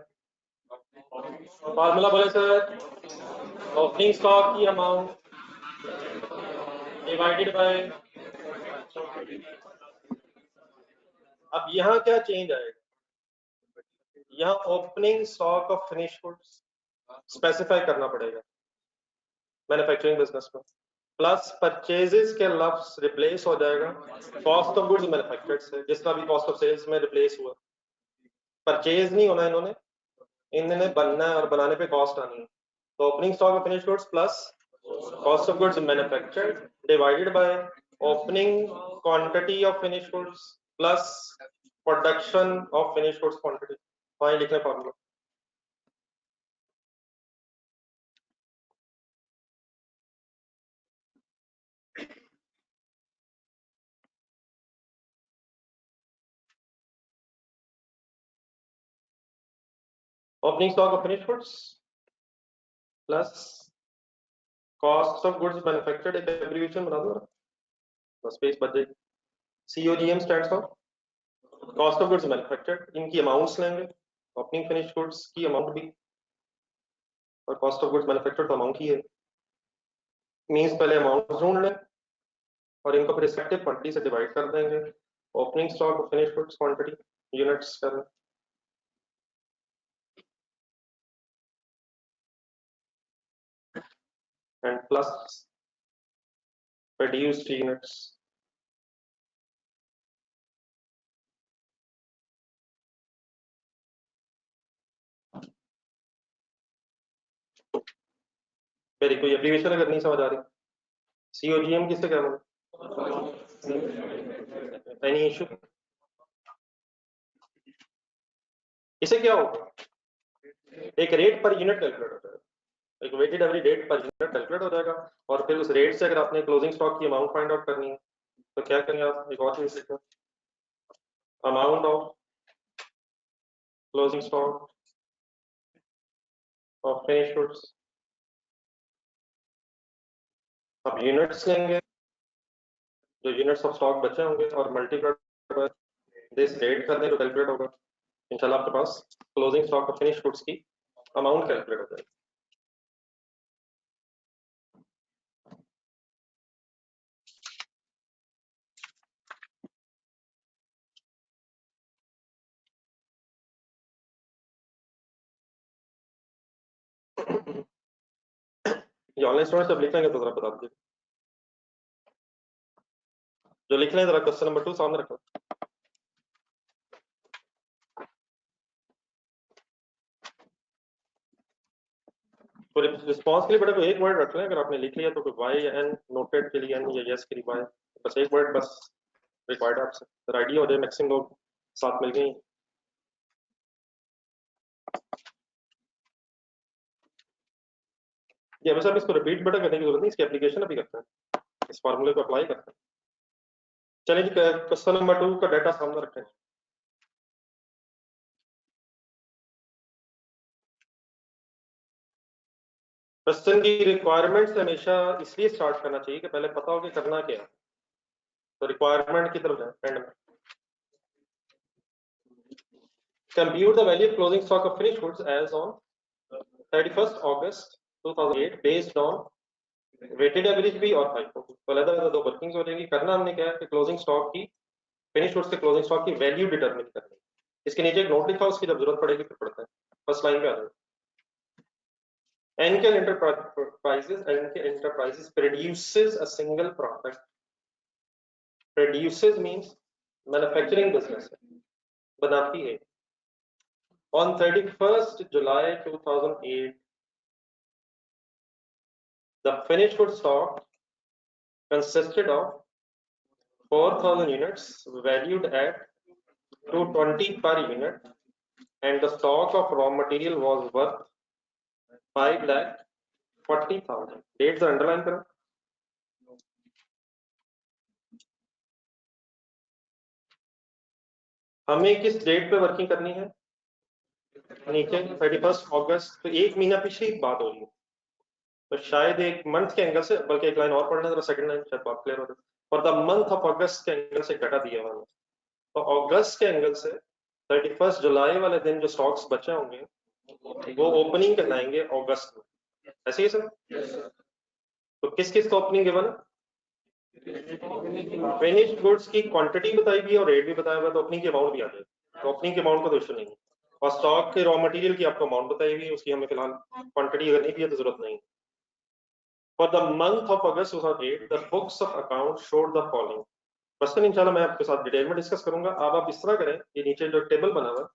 फॉर्मूला बोले सर, ओपनिंग स्टॉक की अमाउंट डिवाइडेड बाय, अब यहाँ क्या चेंज आएगा? यहाँ opening stock of finish goods specify करना पड़ेगा मैन्युफैक्चरिंग बिजनेस में, प्लस परचेजेस के लफ्ज रिप्लेस हो जाएगा कॉस्ट ऑफ गुड्स मैन्युफैक्चर्ड से, जिसका भी कॉस्ट ऑफ सेल्स में रिप्लेस हुआ। परचेज नहीं होना इन्होंने, इन्होंने बनना है और बनाने पे कॉस्ट आनी है। तो opening stock of finish goods plus cost of goods manufactured divided by opening quantity of finish goods plus production of finish goods quantity. वहीं लिखना formula. Opening stock of finish goods plus cost of goods manufactured, एक abbreviation बना दो बस, page बच जाएगी। COGM stands for cost of goods manufactured. इनकी amounts लेंगे, ओपनिंग फिनिश गुड्स की अमाउंट भी और कॉस्ट ऑफ गुड्स मैन्युफैक्चर्ड तो अमाउंट ही है। मींस पहले अमाउंट ढूंढ लें और इनको फिर रिस्पेक्टिव क्वांटिटी से डिवाइड कर देंगे। Opening stock of finish goods quantity units कर एंड प्लस प्रोड्यूस्ड यूनिट्स। मेरी कोई एप्लीकेशन अगर नहीं समझ आ रही, COGM किससे क्या बोले? Any issue? इसे क्या होगा? एक रेट पर यूनिट कैलकुलेट होता है, एक weighted average rate per unit calculate हो जाएगा और फिर उस रेट से अगर आपने क्लोजिंग स्टॉक की अमाउंट फाइंड आउट करनी है तो क्या करेंगे आप? एक और चीज लिखें, amount of closing stock of finish goods. अब यूनिट्स लेंगे, जो यूनिट्स ऑफ स्टॉक बचे होंगे और मल्टीप्लाई दिस रेट करने तो कैलकुलेट होगा, इंशाल्लाह आपके पास closing stock of finish goods की अमाउंट कैलकुलेट हो जाएगी। ये ऑनलाइन स्टूडेंट सब लिखेंगे तो जरा बता दीजिए। जो लिख लें जरा क्वेश्चन नंबर 2 सामने रखो। तो रिस्पॉन्स के लिए बेटा एक वर्ड रख लें, अगर आपने लिख लिया तो कोई वाई एन नोटेड के लिए एन या यस के लिए वाई, बस एक वर्ड बस रिक्वायर्ड है आपसे, तो आइडिया हो जाए मैक्सिमम लोग साथ मिल गए। ये हमेशा इसको रिपीट बेटा करने की जरूरत नहीं, इसकी एप्लीकेशन अभी करते हैं, इस फार्मूले को अप्लाई करते हैं। चलिए जी क्वेश्चन नंबर 2 का डाटा सामने रखें। क्वेश्चन की रिक्वायरमेंट्स हमेशा इसलिए स्टार्ट करना चाहिए कि पहले पता हो कि करना क्या है, तो रिक्वायरमेंट की तरफ जाए। एंड में compute the value of closing stock of finished goods as on 31st August 2008 based on weighted average भी और FIFO। तो अलग-अलग दो वर्किंग्स हो जाएंगी। करना हमने क्या है कि क्लोजिंग स्टॉक की, फिनिश गुड्स के क्लोजिंग स्टॉक की वैल्यू डिटरमिन करनी है। इसके नीचे एक नोट लिखा है, उसकी जब जरूरत पड़ेगी फिर पढ़ते हैं। फर्स्ट लाइन पे आ जाए। Enckel Enterprises produces a single product. Produces means manufacturing business, बनाती है। On 31st July 2008, the finished goods stock consisted of 4,000 units valued at 220 per unit, and the stock of raw material was worth 5,40,000. Dates are underline करो। हमें किस date पे working करनी है? नीचे 31 अगस्त, तो एक महीना पीछे ही बात हो रही है, तो शायद एक मंथ के एंगल से, बल्कि एक लाइन और पढ़ना जरा, सेकंड लाइन शायद बात क्लियर हो जाए। फॉर द मंथ ऑफ अगस्त के एंगल से डाटा दिया हुआ है, तो अगस्त के एंगल से 31 जुलाई वाले दिन जो स्टॉक्स बचे होंगे वो ओपनिंग करवाएंगे अगस्त में, ऐसे ही सर? तो किस किस को ओपनिंग गिवन है? फिनिश्ड गुड्स की क्वांटिटी बताई भी है और रेट भी बताया हुआ है, तो ओपनिंग की अमाउंट भी आ जाएगी। तो ओपनिंग के अमाउंट का तो इशू नहीं है, और स्टॉक के रॉ मटेरियल की आपको अमाउंट बताई हुई है, उसकी हमें फिलहाल क्वांटिटी अगर नहीं भी है तो जरूरत नहीं। For the month of August 2008 the books of account showed the following. Question इंशाल्लाह मैं आपके साथ डिटेल में डिस्कस करूंगा। अब आप इस तरह करें, ये नीचे जो टेबल बना हुआ है,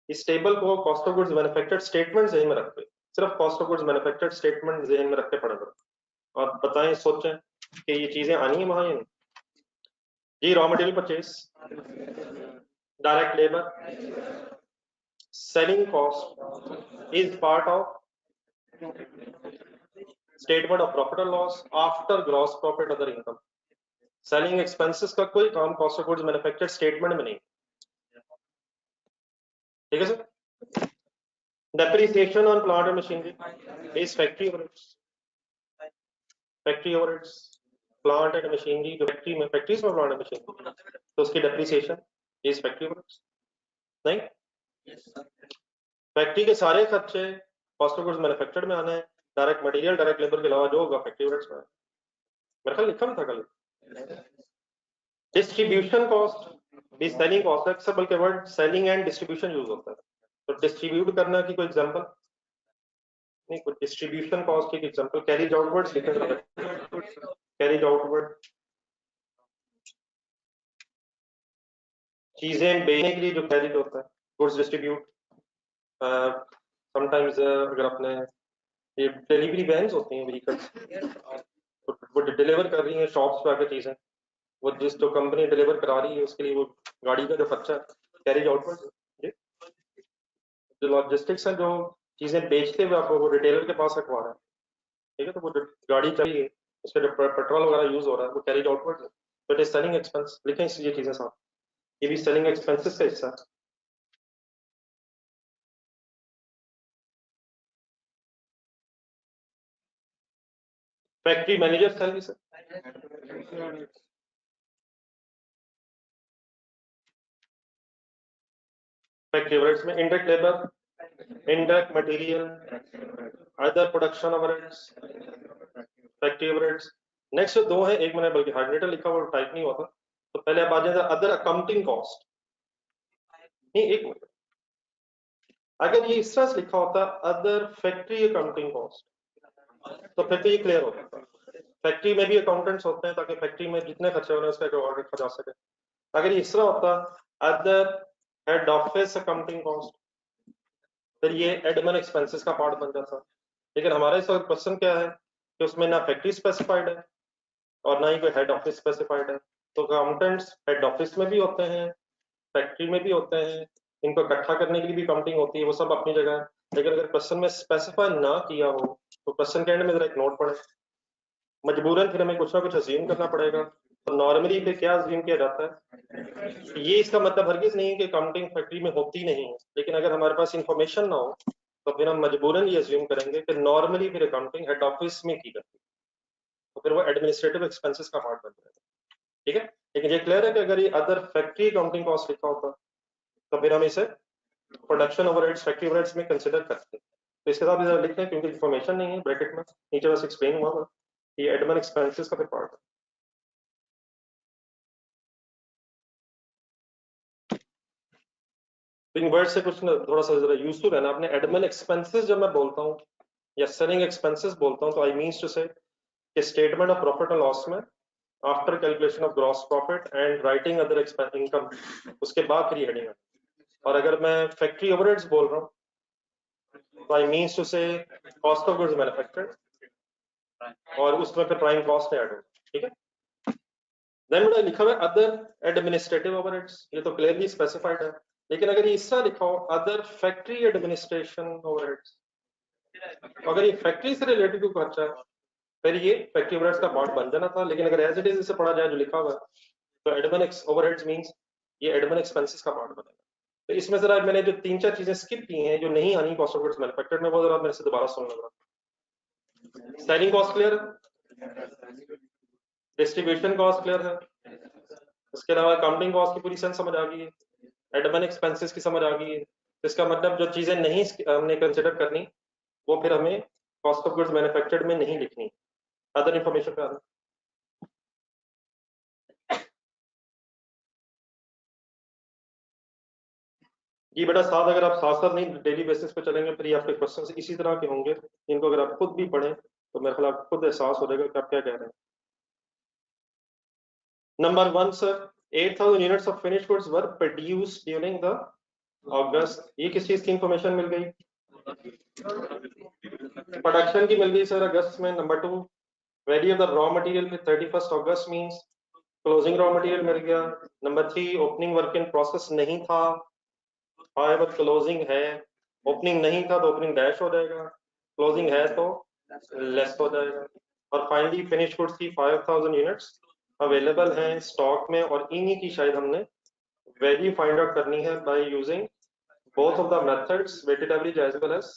इस टेबल को cost of goods manufactured statement ज़हन में रखते, सिर्फ cost of goods manufactured statement ज़हन में रख के पढ़ा करो, और बताएं, सोचें कि ये चीजें आनी है वहां या नहीं। जी, raw material purchase, direct labour, selling cost is part of statement of profit और loss after gross profit other income. Selling expenses का कोई काम cost of goods manufactured statement में नहीं, ठीक है sir? Depreciation on plant and machinery is factory overheads. Factory overheads, plant and machinery, जो factory में, फैक्ट्रीज में प्लांट एंड मशीनरी, तो उसकी डेप्रिसिएशन इज फैक्ट्री ओवरहेड्स। नहीं, फैक्ट्री के सारे खर्चे कॉस्ट ऑफ गुड्स मैन्युफैक्चर्ड में आना है, डायरेक्ट मटेरियल, डायरेक्ट लेबर के अलावा जो होगा फैक्ट्री ओवरहेड्स में। मेरे ख्याल लिखा भी था कल। डिस्ट्रीब्यूशन कॉस्ट भी सेलिंग कॉस्ट है अक्सर, बल्कि word selling and distribution use होता है, तो डिस्ट्रीब्यूट करना की कोई एग्जांपल नहीं, कोई डिस्ट्रीब्यूशन कॉस्ट की एग्जांपल कैरीज आउटवर्ड्स लिखा, कैरीज आउटवर्ड, चीजें बेचने के लिए जो कैरीज होता है, गुड्स डिस्ट्रीब्यूट। समटाइम्स अगर आपने ये डिलीवरी वैन्स होती हैं, व्हीकल्स, वो डिलीवर कर रही हैं शॉप्स पे आकर चीजें, वो जिस जो कंपनी डिलीवर करा रही है उसके लिए वो गाड़ी का जो खर्चा कैरीज आउटवर्ड। जो लॉजिस्टिक्स है, जो चीजें बेचते हुए आपको वो रिटेलर के पास रखवा रहा है, ठीक है, तो वो गाड़ी चाहिए, उसका जो पेट्रोल वगैरह यूज हो रहा है वो कैरीज आउटवर्ड है, तो इट इज सेलिंग एक्सपेंस। लिखें ये चीजें साथ, ये भी सेलिंग एक्सपेंसेस का हिस्सा है। Factory manager salary sir, factory overheads में indirect labour, indirect material, other production overheads, factory overheads। Next दो है, एक मैंने बल्कि हाइड्रेटर लिखा हुआ टाइप नहीं होता, तो पहले आप आ जाए अदर अकाउंटिंग कॉस्ट। नहीं, एक मिनट, अगर ये इस तरह से लिखा होता अदर फैक्ट्री अकाउंटिंग कॉस्ट, तो फिर तो ये क्लियर होता, फैक्ट्री में भी अकाउंटेंट्स होते हैं ताकि फैक्ट्री में जितने खर्चे हो रहे हैं उसका रिकॉर्ड रखा जा सके। अगर ये इस तरह होता other head office accounting cost, फिर ये एडमिन एक्सपेंसेस का पार्ट बन जाता। लेकिन हमारा इस वक्त क्वेश्चन क्या है कि उसमें ना फैक्ट्री स्पेसिफाइड है और ना ही कोई हेड ऑफिस स्पेसिफाइड है। तो अकाउंटेंट्स हेड ऑफिस में भी होते हैं, फैक्ट्री में भी होते हैं, इनको इकट्ठा करने के लिए भी काउंटिंग होती है, वो सब अपनी जगह है। लेकिन अगर क्वेश्चन में स्पेसिफाई ना किया हो तो क्वेश्चन के एंड में जरा एक नोट पड़े, मजबूरन फिर हमें कुछ ना कुछ अज्यूम करना पड़ेगा। तो नॉर्मली फिर क्या अज्यूम किया जाता है, ये इसका मतलब हरगिज नहीं है कि काउंटिंग फैक्ट्री में होती नहीं है, लेकिन अगर हमारे पास इंफॉर्मेशन ना हो तो फिर हम मजबूरन ये अज्यूम करेंगे कि नॉर्मली फिर अकाउंटिंग हेड ऑफिस में की जाती है, तो फिर वो एडमिनिस्ट्रेटिव एक्सपेंसेस का पार्ट बन जाएगा। ठीक है, लेकिन ये क्लियर है कि अगर ये अदर फैक्ट्री अकाउंटिंग कॉस्ट लिखा होता तो फिर हम इसे प्रोडक्शन ओवरहेड्स, फैक्ट्री ओवरहेड्स में कंसिडर करते हैं। तो इसके साथ इधर लिखते हैं क्योंकि इंफॉर्मेशन नहीं है ब्रैकेट में, नीचे बस एक्सप्लेन हुआ ये एडमिन एक्सपेंसेस का फिर पार्ट है। इन वर्ड से कुछ थोड़ा सा जरा यूज टू रहना आपने। एडमिन एक्सपेंसेस जब मैं बोलता हूँ या सेलिंग एक्सपेंसेस बोलता हूँ तो आई मीन्स टू से कि statement of profit and loss में after calculation of gross profit and writing other income, उसके बाद फिर हेडिंग है। और अगर मैं फैक्ट्री ओवरहेड्स बोल रहा हूँ तो आई मीन्स टू से कॉस्ट ऑफ गुड्स मैन्युफैक्चर्ड और उसमें फिर प्राइम कॉस्ट ऐड हो। ठीक है, देन बेटा लिखा हुआ है अदर एडमिनिस्ट्रेटिव ओवरहेड्स, ये तो क्लियरली स्पेसिफाइड है। लेकिन अगर ये इस तरह लिखा हो अदर फैक्ट्री एडमिनिस्ट्रेशन ओवरहेड्स, अगर ये फैक्ट्री से रिलेटेड कोई खर्चा है फिर ये फैक्ट्री ओवरहेड्स का पार्ट बन जाना था। लेकिन अगर एज इट इज इसे पढ़ा जाए जो लिखा हुआ है तो एडमिन ओवरहेड्स मींस ये एडमिन एक्सपेंसेस का पार्ट बनेगा। तो इसमें जरा मैंने जो 3-4 चीजें स्किप की हैं जो नहीं आनी कॉस्ट ऑफ गुड्स मैन्युफैक्चर्ड में, वो जरा मेरे से दोबारा सुन लग रहा। सेलिंग कॉस्ट क्लियर है, डिस्ट्रीब्यूशन कॉस्ट क्लियर है, इसके अलावा अकाउंटिंग कॉस्ट की पूरी सेंस समझ आ गई है, एडमिन एक्सपेंसेस की समझ आ गई है। इसका मतलब जो चीजें नहीं हमने कंसिडर करनी वो फिर हमें कॉस्ट ऑफ गुड्स मैन्युफैक्चर्ड में नहीं लिखनी, अदर इंफॉर्मेशन पे आना। जी बेटा साथ अगर आप साथ साथ नहीं डेली बेसिस पे चलेंगे फिर ये आपके क्वेश्चन इसी तरह के होंगे, इनको अगर आप खुद भी पढ़ें तो मेरे ख्याल आपको खुद एहसास हो जाएगा कि आप क्या कह रहे हैं। Number 1 sir, 8,000 units of finished goods were produced during the August, ये किस चीज की इंफॉर्मेशन मिल गई, प्रोडक्शन की मिल गई सर अगस्त में। Number 2, value of the raw material पे 31 अगस्त मींस क्लोजिंग रॉ मटेरियल मिल गया। Number 3, opening work in process नहीं था, हाउएवर क्लोजिंग है, ओपनिंग नहीं था तो ओपनिंग डैश हो जाएगा, क्लोजिंग है तो लेस हो जाएगा। और फाइनली फिनिश गुड्स की 5,000 यूनिट्स अवेलेबल हैं स्टॉक में और इन्हीं की शायद हमने वैल्यू फाइंड आउट करनी है by using both of the methods weighted average as well as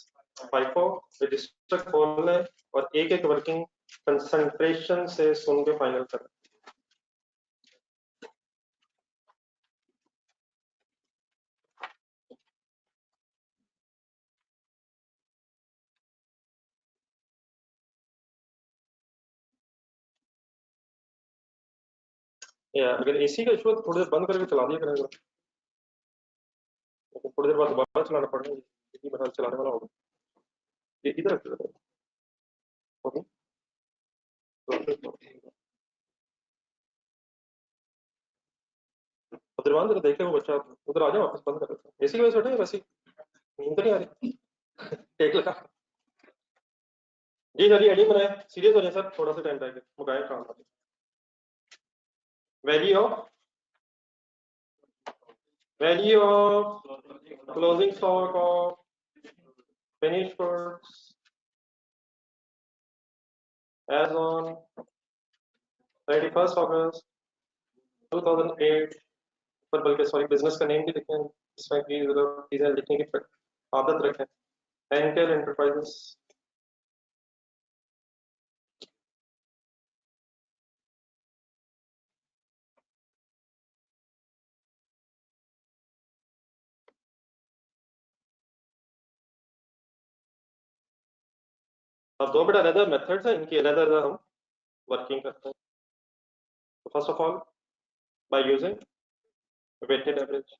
FIFO. Register खोल लें और एक एक वर्किंग कंसंट्रेशन से सुन के फाइनल करें। या अगर एसी का इशू है तो थोड़ी देर बंद करके चला दिया करेंगे, लेकिन थोड़ी देर बाद दोबारा चलाना पड़ेगा, यही मेरा चलाने वाला होगा। ये इधर रख दो। ओके, उधर जरा देखे वो बच्चा, उधर आ जाओ वापस बंद कर देते हैं। एसी की वजह से बैठे हैं, वैसे ही नींद तो नहीं आ रही, टेक लगा। जी सर, ये एडिंग बनाए, सीरियस हो जाए सर, थोड़ा सा टाइम रहेगा, मुकाए काम। Value of closing stock of finish goods as on 31 August 2008, पर बल्कि सॉरी बिजनेस का नेम भी लिखें, इसमें की चीजें लिखने की आदत रखें, एंकर एंटरप्राइजेस। अब दो बेटा अलग मेथड्स हैं, इनकी अलग हम वर्किंग करते हैं। तो first of all by using weighted average.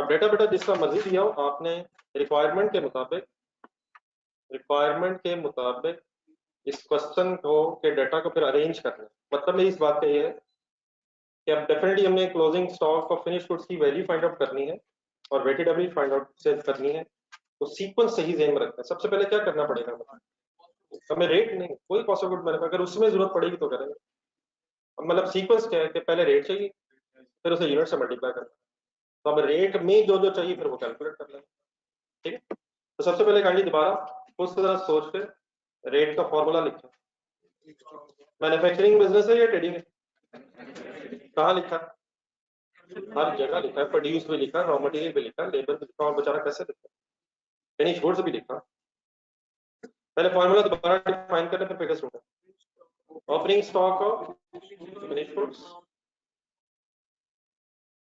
अब डेटा बेटा जिसका मर्जी दिया हो, आपने रिक्वायरमेंट के मुताबिक इस क्वेश्चन को के डाटा को फिर अरेंज करना है। मतलब मेरी इस बात का ये है कि अब डेफिनेटली हमने क्लोजिंग स्टॉक और फिनिश गुड्स की वैल्यू फाइंड आउट करनी है और वेटेड एवरेज फाइंड आउट से करनी है, तो सीक्वेंस सही ज़हन में रखना है। सबसे पहले क्या करना पड़ेगा, हमें रेट नहीं, कोई कॉस्ट ऑफ गुड मैंने अगर उसमें जरूरत पड़ेगी तो करेंगे। मतलब सीक्वेंस क्या है कि पहले रेट चाहिए, फिर उसे यूनिट से मल्टीप्लाई करना, तो अब रेट में जो जो चाहिए फिर वो कैलकुलेट कर लेंगे। ठीक है, तो सबसे पहले काइंडली दोबारा उस तरह सोच के रेट का फॉर्मूला लिखें। मैन्युफैक्चरिंग बिजनेस है या ट्रेडिंग है? कहाँ लिखा? हर जगह लिखा है, प्रोड्यूस भी लिखा, रॉ मटेरियल भी लिखा, लेबर भी लिखा, और बेचारा कैसे लिखा, फिनिश गुड्स भी लिखा। पहले फॉर्मूला दोबारा डिफाइन करने पे फिगर्स होगा। Opening stock of finish goods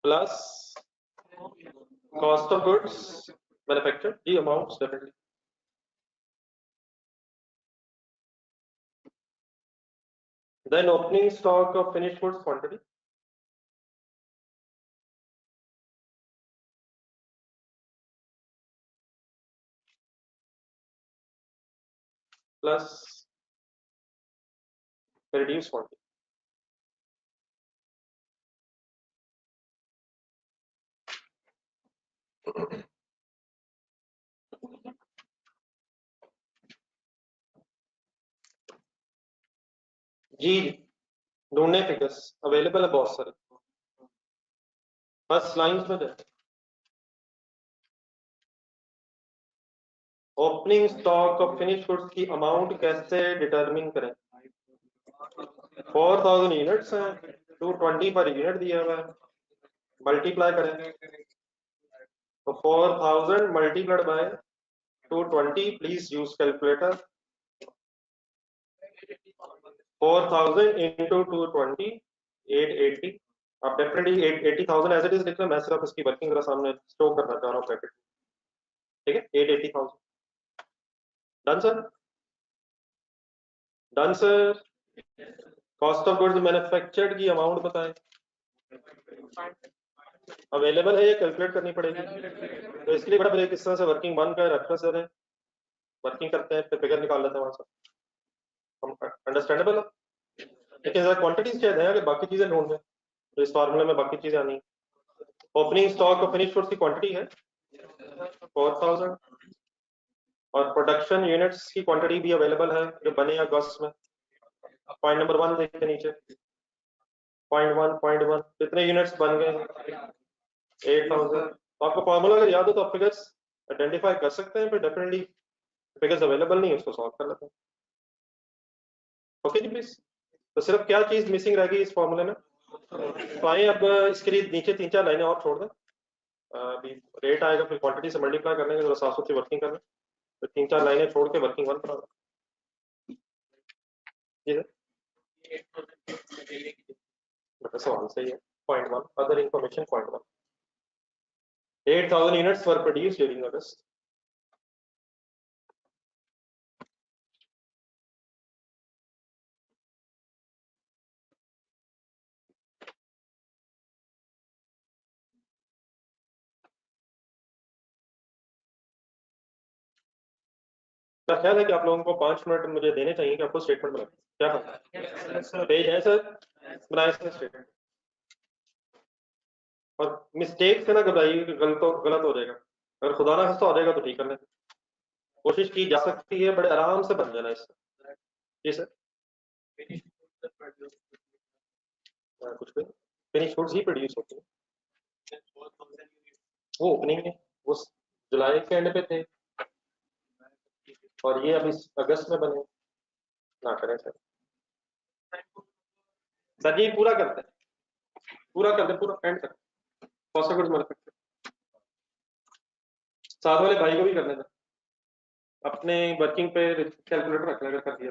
plus cost of goods manufactured, the amounts definitely. Then opening stock of finished goods quantity plus reduced quantity. जी ढूंढने फिगर्स अवेलेबल है बहुत सारे, फर्स्ट लाइन में दे। Opening stock of finish goods की amount कैसे determine करें? 4000 यूनिट्स हैं, 220 पर यूनिट दिया हुआ है, मल्टीप्लाई करें तो 4000 multiplied by 220, please use calculator. 4000 into 220 880। आप डेफिनेटली 80,000 एज इट इज लिख रहे हैं, मैं सिर्फ इसकी वर्किंग जरा सामने शो करना चाह रहा हूँ ब्रैकेट। ठीक है, 880,000। Done sir, done sir. Cost of goods manufactured की अमाउंट बताएं, अवेलेबल है या कैलकुलेट करनी पड़ेगी? तो इसके लिए बड़ा ब्रेक इस तरह से वर्किंग वन का रेफरेंस दे रहे हैं, वर्किंग करते हैं, फिर फिगर निकाल लेते हैं वहां से। अंडरस्टैंडेबल है, लेकिन जरा क्वांटिटीज चाहिए है कि बाकी चीजें ढूंढ लें, तो इस फॉर्मूले में बाकी चीजें आनी। Opening stock of finish goods की क्वांटिटी है 4000 और प्रोडक्शन यूनिट्स की क्वांटिटी भी अवेलेबल है जो बने अगस्त में। पॉइंट नंबर 1 देखिए नीचे, पॉइंट वन कितने यूनिट्स बन गए? 8000। तो आपको फॉर्मूला अगर याद हो तो आप फिगर्स आइडेंटिफाई कर सकते हैं, फिर डेफिनेटली फिगर्स अवेलेबल नहीं है उसको सॉल्व कर लेते हैं। ओके जी प्लीज। तो सिर्फ क्या चीज मिसिंग रह गई इस फॉर्मूले में? तो आइए अब इसके लिए नीचे 3-4 लाइनें और छोड़ दें, अभी रेट आएगा फिर क्वांटिटी से मल्टीप्लाई कर लेंगे, जरा साफ सुथरी वर्किंग कर लें, तो 3-4 लाइनें छोड़ के वर्किंग वन बना जी सर। सवाल सही है। Point one other information, point one 8000 units were produce during August. मेरा ख्याल है कि आप लोगों को 5 मिनट मुझे देने चाहिए कि आपको स्टेटमेंट बनाए, क्या है पेज है सर, बनाए सर स्टेटमेंट। और मिस्टेक से ना घबराइए कि गलत हो जाएगा, अगर खुदा ना खास्ता हो जाएगा तो ठीक कर लें, कोशिश की जा सकती है, बड़े आराम से बन जाना इससे। जी सर, कुछ भी फिनिश गुड्स ही प्रोड्यूस होती है, वो ओपनिंग है, वो जुलाई के एंड पे थे और ये अभी अगस्त में बने। ना करें सर, सर जी पूरा करते हैं, पूरा करते पूरा एंड तक कॉस्ट ऑफ गुड्स मैन्युफैक्चर। साथ वाले भाई को भी करने दें, अपने वर्किंग पे कैलकुलेटर रख लेकर कर दिया।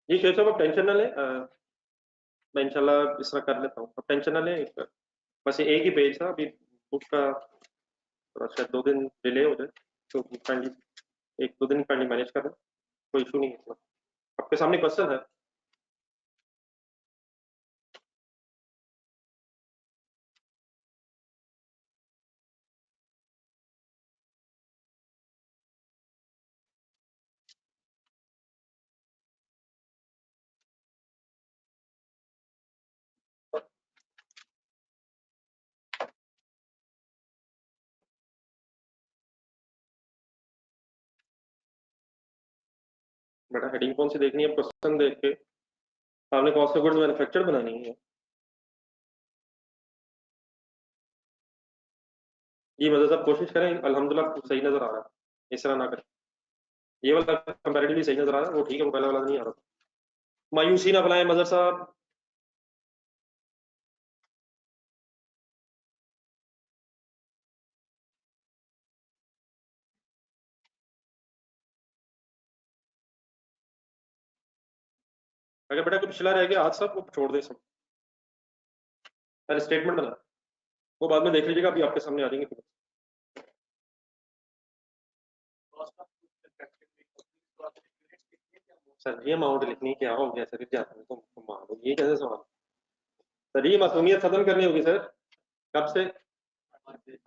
जी शेर साहब, आप टेंशन ना लें, मैं इंशाल्लाह इस तरह कर लेता हूँ, अब टेंशन ना लें, बस ये एक ही पेज था अभी बुक का। थोड़ा शायद 2 दिन डिले हो जाए, तो काइंडली 1-2 दिन काइंडली मैनेज कर, कोई इशू नहीं है इसमें। आपके सामने क्वेश्चन है? बेटा हेडिंग कौन सी देखनी है? क्वेश्चन देख के आपने कॉस्ट ऑफ गुड्स मैन्युफैक्चर्ड बनानी है। जी मतलब सब कोशिश करें, अल्हम्दुलिल्लाह आपको सही नजर आ रहा है, इस तरह ना करें। ये वाला कंपैरेटिवली सही नजर आ रहा है, वो ठीक है, वो पहले वाला नहीं आ रहा। मायूसी ना फैलाएं मदर साहब। अगर बेटा कुछ पिछला रह गया आज सब वो छोड़ दे सब, पहले स्टेटमेंट बना, वो बाद में देख लीजिएगा, अभी आपके सामने आ जाएंगे फिर। सर ये अमाउंट लिखनी क्या हो गया सर, जाता है तुम मान लो, ये कैसे सवाल? सर ये मासूमियत खत्म करनी होगी सर। कब से?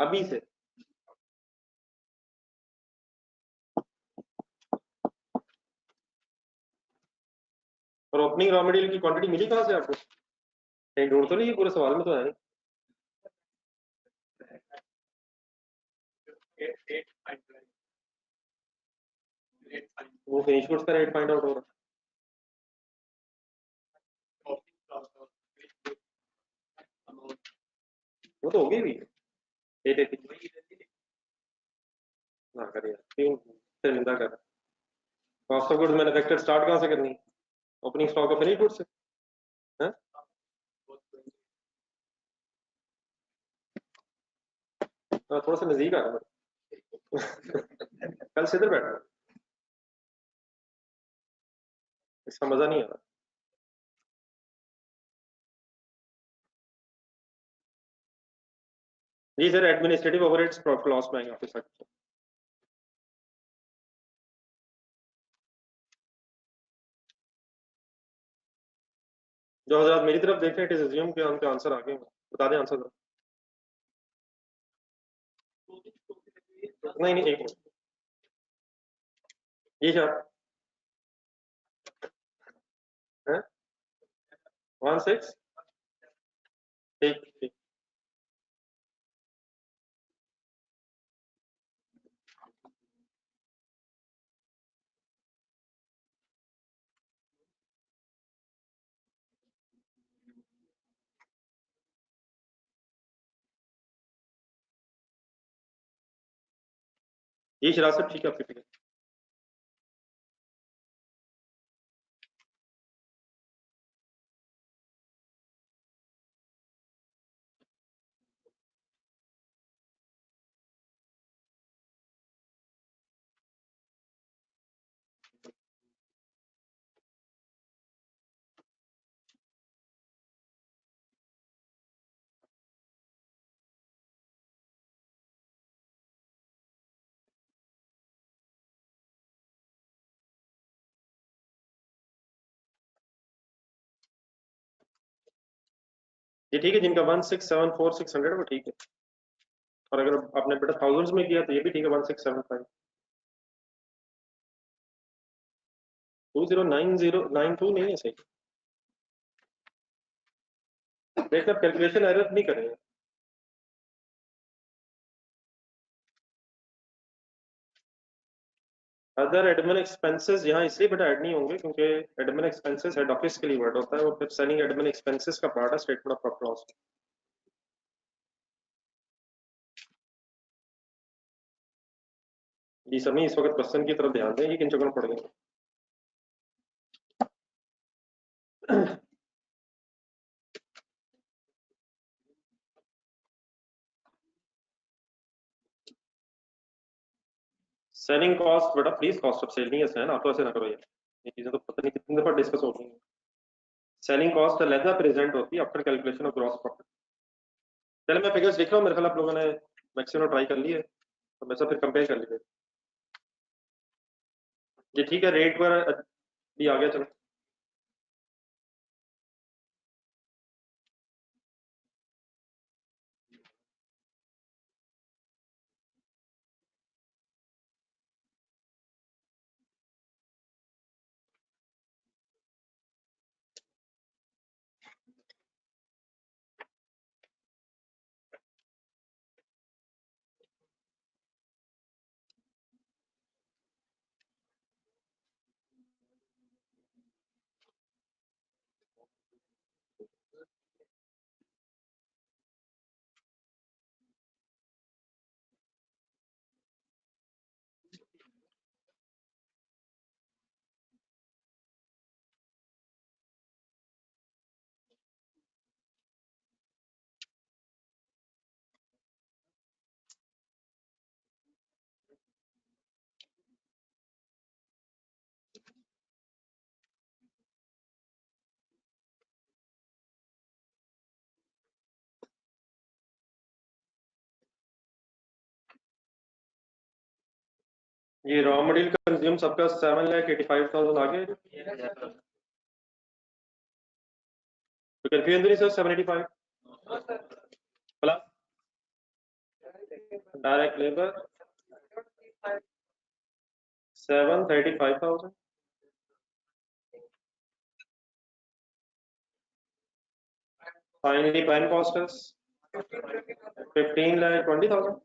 अभी से। और ओपनिंग रॉ मटेरियल की क्वांटिटी मिली कहाँ से आपको? कहीं ढूंढ तो नहीं, ये पूरे सवाल में तो है नहीं। वो फिनिश गुड्स का रेट फाइंड आउट हो रहा है, वो तो होगी भी। 880 ना करिए, क्यों निंदा कर? Cost of goods manufacture start कहाँ से करनी है? Opening stock of finish goods से है? थोड़ा सा नजदीक आ रहा है। कल से इधर बैठा, इसका मजा नहीं आ रहा। जी sir, administrative overheads profit loss में आएंगे आपके साथ। जो हजरात मेरी तरफ देख रहे हैं, इट इज अज्यूम कि उनके आंसर आ गए होंगे। बता दें आंसर। नहीं नहीं, एक मिनट। जी सर है 16। ठीक ठीक। जी शराब साहब ठीक है, आपकी ठीक है। ये ठीक है, जिनका 1674600 वो ठीक है। और अगर आपने बेटा थाउजेंड्स में किया तो ये भी ठीक है, 1675। 209092 नहीं है सही। देखना कैलकुलेशन एरर नहीं करेंगे। अदर एडमिन एक्सपेंसेस यहाँ इसलिए बेटा ऐड नहीं होंगे क्योंकि एडमिन एक्सपेंसेस हेड ऑफिस के लिए वर्ड होता है, और फिर सेलिंग एडमिन एक्सपेंसेस का पार्ट है स्टेटमेंट ऑफ प्रॉफिट लॉस। जी सभी इस वक्त क्वेश्चन की तरफ ध्यान दें, ये किन जगहों पड़ गए। सेलिंग कॉस्ट बेटा प्लीज, कॉस्ट ऑफ सेल नहीं है सहन, आप तो ऐसे ना करो यार, ये चीजें तो पता नहीं कितनी दफा डिस्कस हो गई हैं। सेलिंग कॉस्ट अलहदा प्रेजेंट होती है after calculation of gross profit. चलो मैं फिगर्स लिख रहा हूँ, मेरे ख्याल आप लोगों ने मैक्सिमम ट्राई कर लिए। तो वैसा फिर कंपेयर कर लीजिए। ये ठीक है, रेट पर भी आ गया। चलो ये रॉ मटेरियल कंज्यूम सबका 7,85,000 आ गया। तो कंफ्यूजन नहीं sir, 785 plus direct labour 7,35,000, finally prime cost is 15,20,000।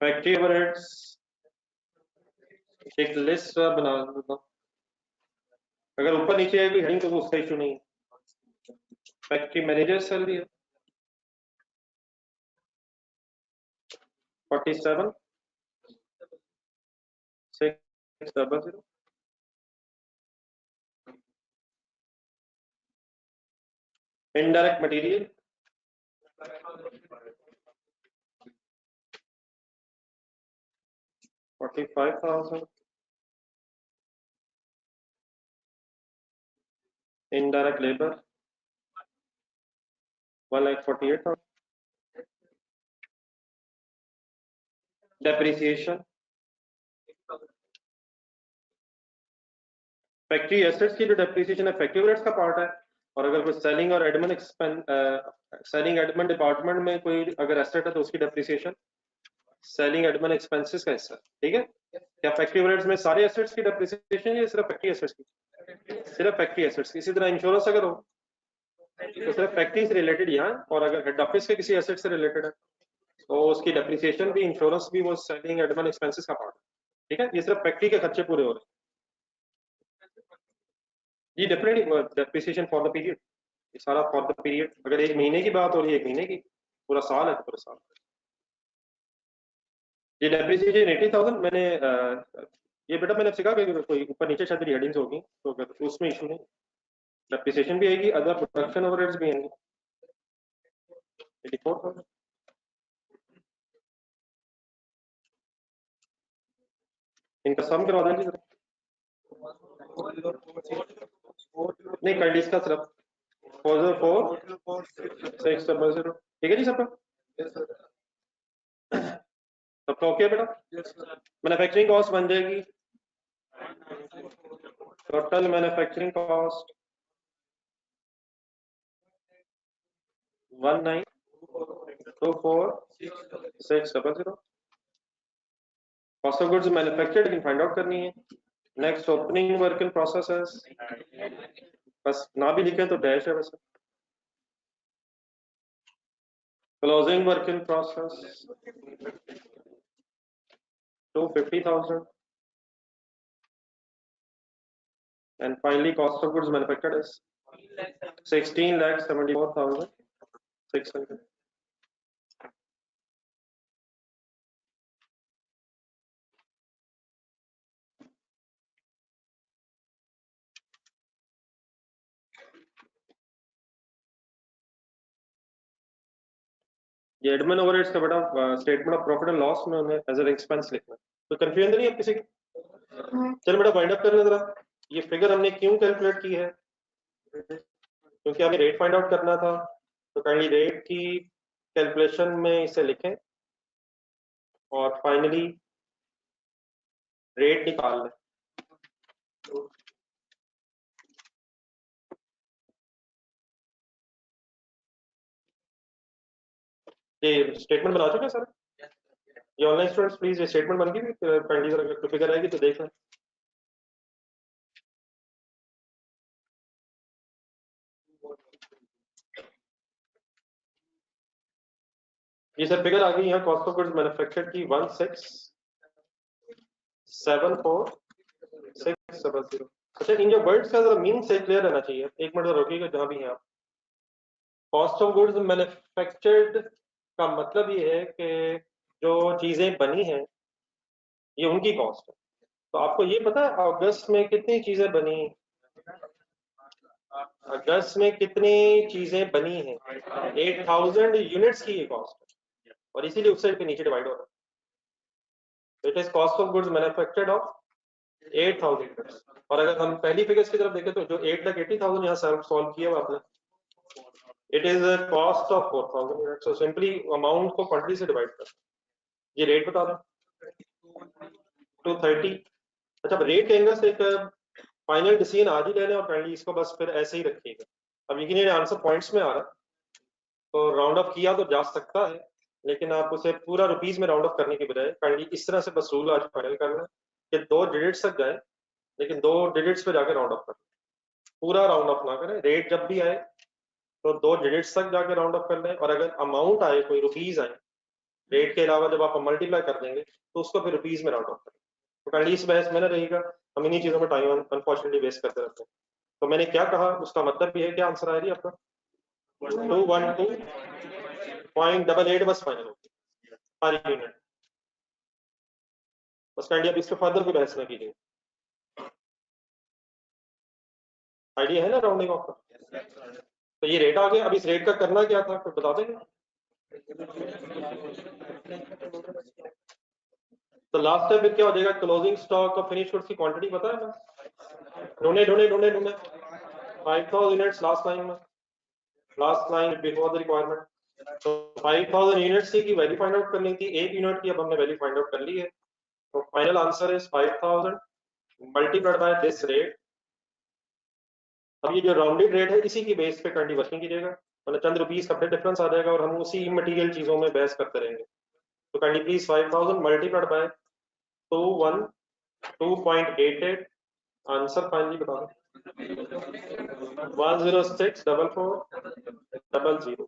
Factory overheads एक लिस्ट बना देता हूं। अगर ऊपर नीचे है कोई हेडिंग तो उसका इशू नहीं है। फैक्ट्री मैनेजर सैलरी है 47,600। Indirect material 45,000। Indirect labour 1,48,000। Depreciation factory assets की जो डेप्रिसिएशन है फैक्ट्री ओवरहेड्स का पार्ट है। और अगर कोई सेलिंग और एडमिन सेलिंग एडमिन डिपार्टमेंट में कोई अगर एसेट है तो उसकी डेप्रिसिएशन सेलिंग एडमिन एक्सपेंसेस का हिस्सा। ठीक है, क्या फैक्ट्री ओवरहेड्स में सारे एसेट्स की डेप्रिसिएशन या सिर्फ फैक्ट्री एसेट्स की? सिर्फ फैक्ट्री एसेट्स की। इसी तरह इंश्योरेंस अगर हो तो सिर्फ फैक्ट्री से रिलेटेड यहाँ, और अगर हेड ऑफिस के किसी एसेट से रिलेटेड है तो उसकी डेप्रिसिएशन भी इंश्योरेंस भी वो सेलिंग एडमिन एक्सपेंसेस का पार्ट है। ठीक है, ये सिर्फ फैक्ट्री के खर्चे पूरे हो रहे हैं। जी definitely depreciation for the period, ये सारा फॉर द पीरियड। अगर एक महीने की बात हो रही है, एक महीने की, पूरा साल है तो पूरा साल। ये डेप्रिसिएशन 80,000 मैंने ये बेटा मैंने सिखा कि कोई ऊपर नीचे शायद हेडिंग्स होगी तो अगर उसमें इशू नहीं, डेप्रिसिएशन भी आएगी, अदर प्रोडक्शन ओवरहेड्स भी आएंगे। 84,000 इनका सम करवा देंगे जरा। नहीं कैंडीज का सिर्फ 404,600। ठीक है जी सबका, सबका ओके बेटा। मैन्युफैक्चरिंग कॉस्ट बन जाएगी, total manufacturing cost 19,24,600। Cost of goods manufactured लेकिन फाइंड आउट करनी है। Next opening work in process, बस ना भी लिखे तो डैश है वैसे। Closing work in process 250,000 and finally cost of goods manufactured is 16,74,600। ये एडमिन ओवरहेड्स का बेटा statement of profit and loss में उन्हें एज एन एक्सपेंस लिखना है। तो कंफ्यूजन नहीं है किसी की? चलो बेटा फाइंड आउट कर लें जरा। ये फिगर हमने क्यों कैलकुलेट की है? क्योंकि हमें रेट फाइंड आउट करना था, तो काइंडली रेट की कैलकुलेशन में इसे लिखें और फाइनली रेट निकाल लें। ये स्टेटमेंट बना चुके हैं सर? ये ऑनलाइन स्टूडेंट्स प्लीज ये स्टेटमेंट बन गई, काइंडली जरा फिगर आएगी तो देख लें। ये सर फिगर आ गई यहाँ, कॉस्ट ऑफ गुड्स मैन्युफैक्चर्ड की 1674670। अच्छा, इन जो वर्ड्स का जरा मीनिंग से क्लियर रहना चाहिए। एक मिनट रोकिएगा जहां भी हैं आप। कॉस्ट ऑफ गुड्स मैन्युफैक्चर्ड का मतलब ये है कि जो चीजें बनी हैं ये उनकी कॉस्ट है। तो आपको ये पता है अगस्त में कितनी चीजें बनी? अगस्त में कितनी चीजें बनी हैं? 8000 यूनिट्स की ये कॉस्ट है, और इसीलिए उस साइड पे नीचे डिवाइड हो रहा है। It is cost of goods manufactured of 8000। और अगर हम पहली फिगर्स की तरफ देखें तो जो 8,80,000 यहाँ सॉल्व किया हुआ आपने, it is cost of 4000 unit. So simply amount को क्वांटिटी से डिवाइड कर। ये रेट बता दें 230। अच्छा, रेट के एंगल से एक फाइनल डिसीजन आज ही ले लें और काइंडली इसको बस फिर ऐसे ही रखिएगा। अब यकीन है आंसर पॉइंट्स में आ रहा है, तो राउंड ऑफ किया तो जा सकता है, लेकिन आप उसे पूरा रुपीज में राउंड ऑफ करने के बजाय काइंडली इस तरह से बस रूल आज फाइनल करना है कि 2 डिजिट्स तक जाए, लेकिन 2 डिजिट्स पे जाके राउंड ऑफ करें। पूरा राउंड ऑफ ना करें। रेट जब भी आए तो 2 डिजिट्स तक जाके राउंड ऑफ कर लें, और अगर अमाउंट आए, कोई रुपीज आए रेट के अलावा, जब आप मल्टीप्लाई कर देंगे तो उसको फिर रुपीज में राउंड ऑफ करें। तो काइंडली इस बहस में ना रहेगा, हम इन्हीं चीजों में टाइम अनफॉर्चुनेटली वेस्ट करते रहते हैं। तो मैंने क्या कहा उसका मतलब ये है, क्या आंसर आएगी आपका? 212.88 बस फाइनल होगी हर यूनिट। बस काइंडली अब इस पे फर्दर कोई बहस ना कीजिए। आइडिया है ना राउंडिंग ऑफ का? तो ये रेट आ गया। अब इस रेट का करना क्या था, कुछ बता देंगे? तो लास्ट टाइम फिर क्या हो जाएगा? क्लोजिंग स्टॉक और फिनिश गुड्स की क्वांटिटी पता है ना? ढूंढे ढूंढे ढूंढे ढूंढे 5000 यूनिट्स लास्ट लाइन में, last line before the requirement. तो 5000 यूनिट्स की वैल्यू फाइंड आउट करनी थी, एक यूनिट की अब हमने वैल्यू फाइंड आउट कर ली है। तो final answer is 5000 multiplied by this rate. अब ये जो राउंडेड रेट है इसी की बेस पे करंटली वर्किंग कीजिएगा, मतलब चंद रुपीस का फिर डिफरेंस आ जाएगा और हम उसी मटेरियल चीजों में बहस करते रहेंगे। तो kindly please 5000 multiplied by 212.88, answer finally बता दो। 1064400।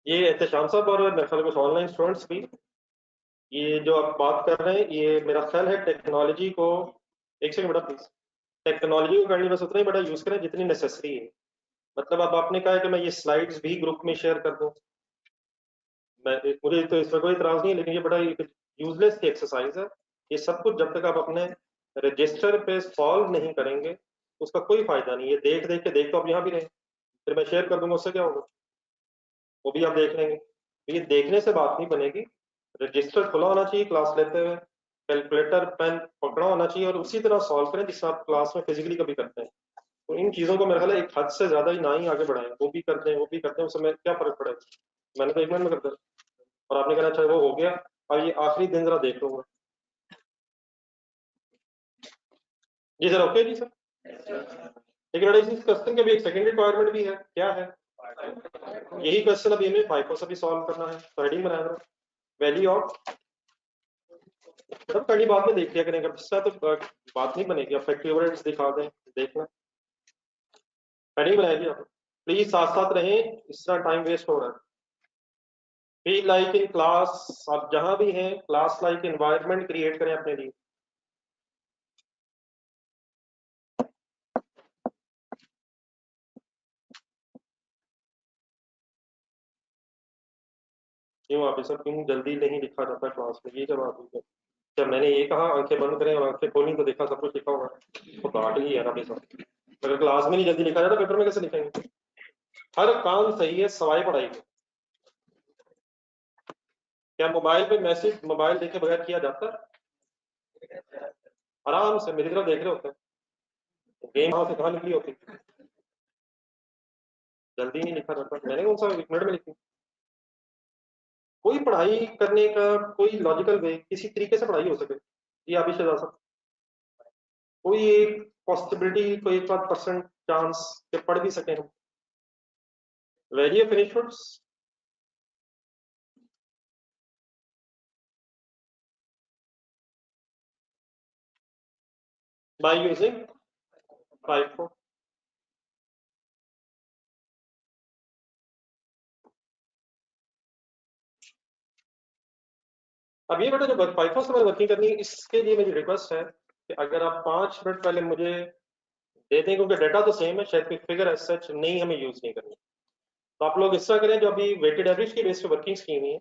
ये एहतशाम साहब और मेरे ख्याल कुछ ऑनलाइन स्टूडेंट्स भी, ये जो आप बात कर रहे हैं ये मेरा ख्याल है टेक्नोलॉजी को, एक सेकंड बेटा प्लीज, टेक्नोलॉजी को करनी बस उतना ही बड़ा यूज करें जितनी नेसेसरी है। मतलब अब आपने कहा है कि मैं ये स्लाइड्स भी ग्रुप में शेयर कर दूं, मैं, मुझे तो इसमें कोई इतराज नहीं है, लेकिन ये बड़ा यूजलेस की एक्सरसाइज है। ये सब कुछ जब तक आप अपने रजिस्टर पे सॉल्व नहीं करेंगे उसका कोई फायदा नहीं है। देख देख के, देख तो आप यहाँ भी रहे, फिर मैं शेयर कर दूंगा उससे क्या होगा? वो भी आप देख लेंगे। तो ये देखने से बात नहीं बनेगी, रजिस्टर खुला होना चाहिए क्लास लेते हुए, कैलकुलेटर पेन पकड़ा होना चाहिए और उसी तरह सॉल्व करें जिससे आप क्लास में फिजिकली कभी करते हैं। तो इन चीजों को मेरे ख्याल है एक हद से ज्यादा ही ना ही आगे बढ़ाएं। वो भी करते हैं, वो भी करते हैं, उसमें क्या फर्क पड़ेगा? मैंने तो 1 मिनट में कर दिया और आपने कहना अच्छा वो हो गया, अब ये आखिरी दिन जरा देख लूंगा। जी सर, ओके जी सर। लेकिन बेटा इस क्वेश्चन के भी एक सेकेंड रिक्वायरमेंट भी है, क्या है? यही क्वेश्चन अभी हमें फाइको से भी सॉल्व करना है। तो हेडिंग बनाया जरा, वैल्यू ऑफ, मतलब कड़ी बाद में देख लिया करेंगे, इसका तो बात नहीं बनेगी। अब फैक्ट्री ओवरहेड्स दिखा दें, देखना। हेडिंग बनाएगी आप प्लीज, साथ साथ रहें, इस तरह टाइम वेस्ट हो रहा है। बी लाइक इन क्लास, आप जहां भी हैं क्लास लाइक एनवायरनमेंट क्रिएट करें अपने लिए। क्यों आप सब क्यों जल्दी नहीं लिखा जाता क्लास में, ये जवाब दीजिए। जब मैंने ये कहा आंखें बंद करें और आंखें खोली तो देखा सब कुछ लिखा हुआ है, तो काट ही है ना भाई साहब। अगर क्लास में नहीं जल्दी लिखा जाता पेपर में कैसे लिखेंगे? हर काम सही है सवाई पढ़ाई में। क्या मोबाइल पे मैसेज मोबाइल देखे बगैर किया जाता है? आराम से मेरी तरफ देख रहे होते हैं, गेम कहाँ से कहाँ निकली होती, जल्दी नहीं लिखा जाता। मैंने कौन सा 1 मिनट में लिखी? कोई पढ़ाई करने का कोई लॉजिकल वे, किसी तरीके से पढ़ाई हो सके, ये आप इससे जा सकते। कोई एक पॉसिबिलिटी, कोई 1% चांस के पढ़ भी सके हम। Very finish by using FIFO। अब ये बेटा जो FIFO से वर्किंग करनी है, इसके लिए मेरी रिक्वेस्ट है कि अगर आप 5 मिनट पहले मुझे दे दें, क्योंकि डाटा तो सेम है, शायद कोई फिगर एज सच नहीं हमें यूज नहीं करनी। तो आप लोग इस तरह करें, जो अभी वेटेड एवरेज के बेस पे वर्किंग की हुई है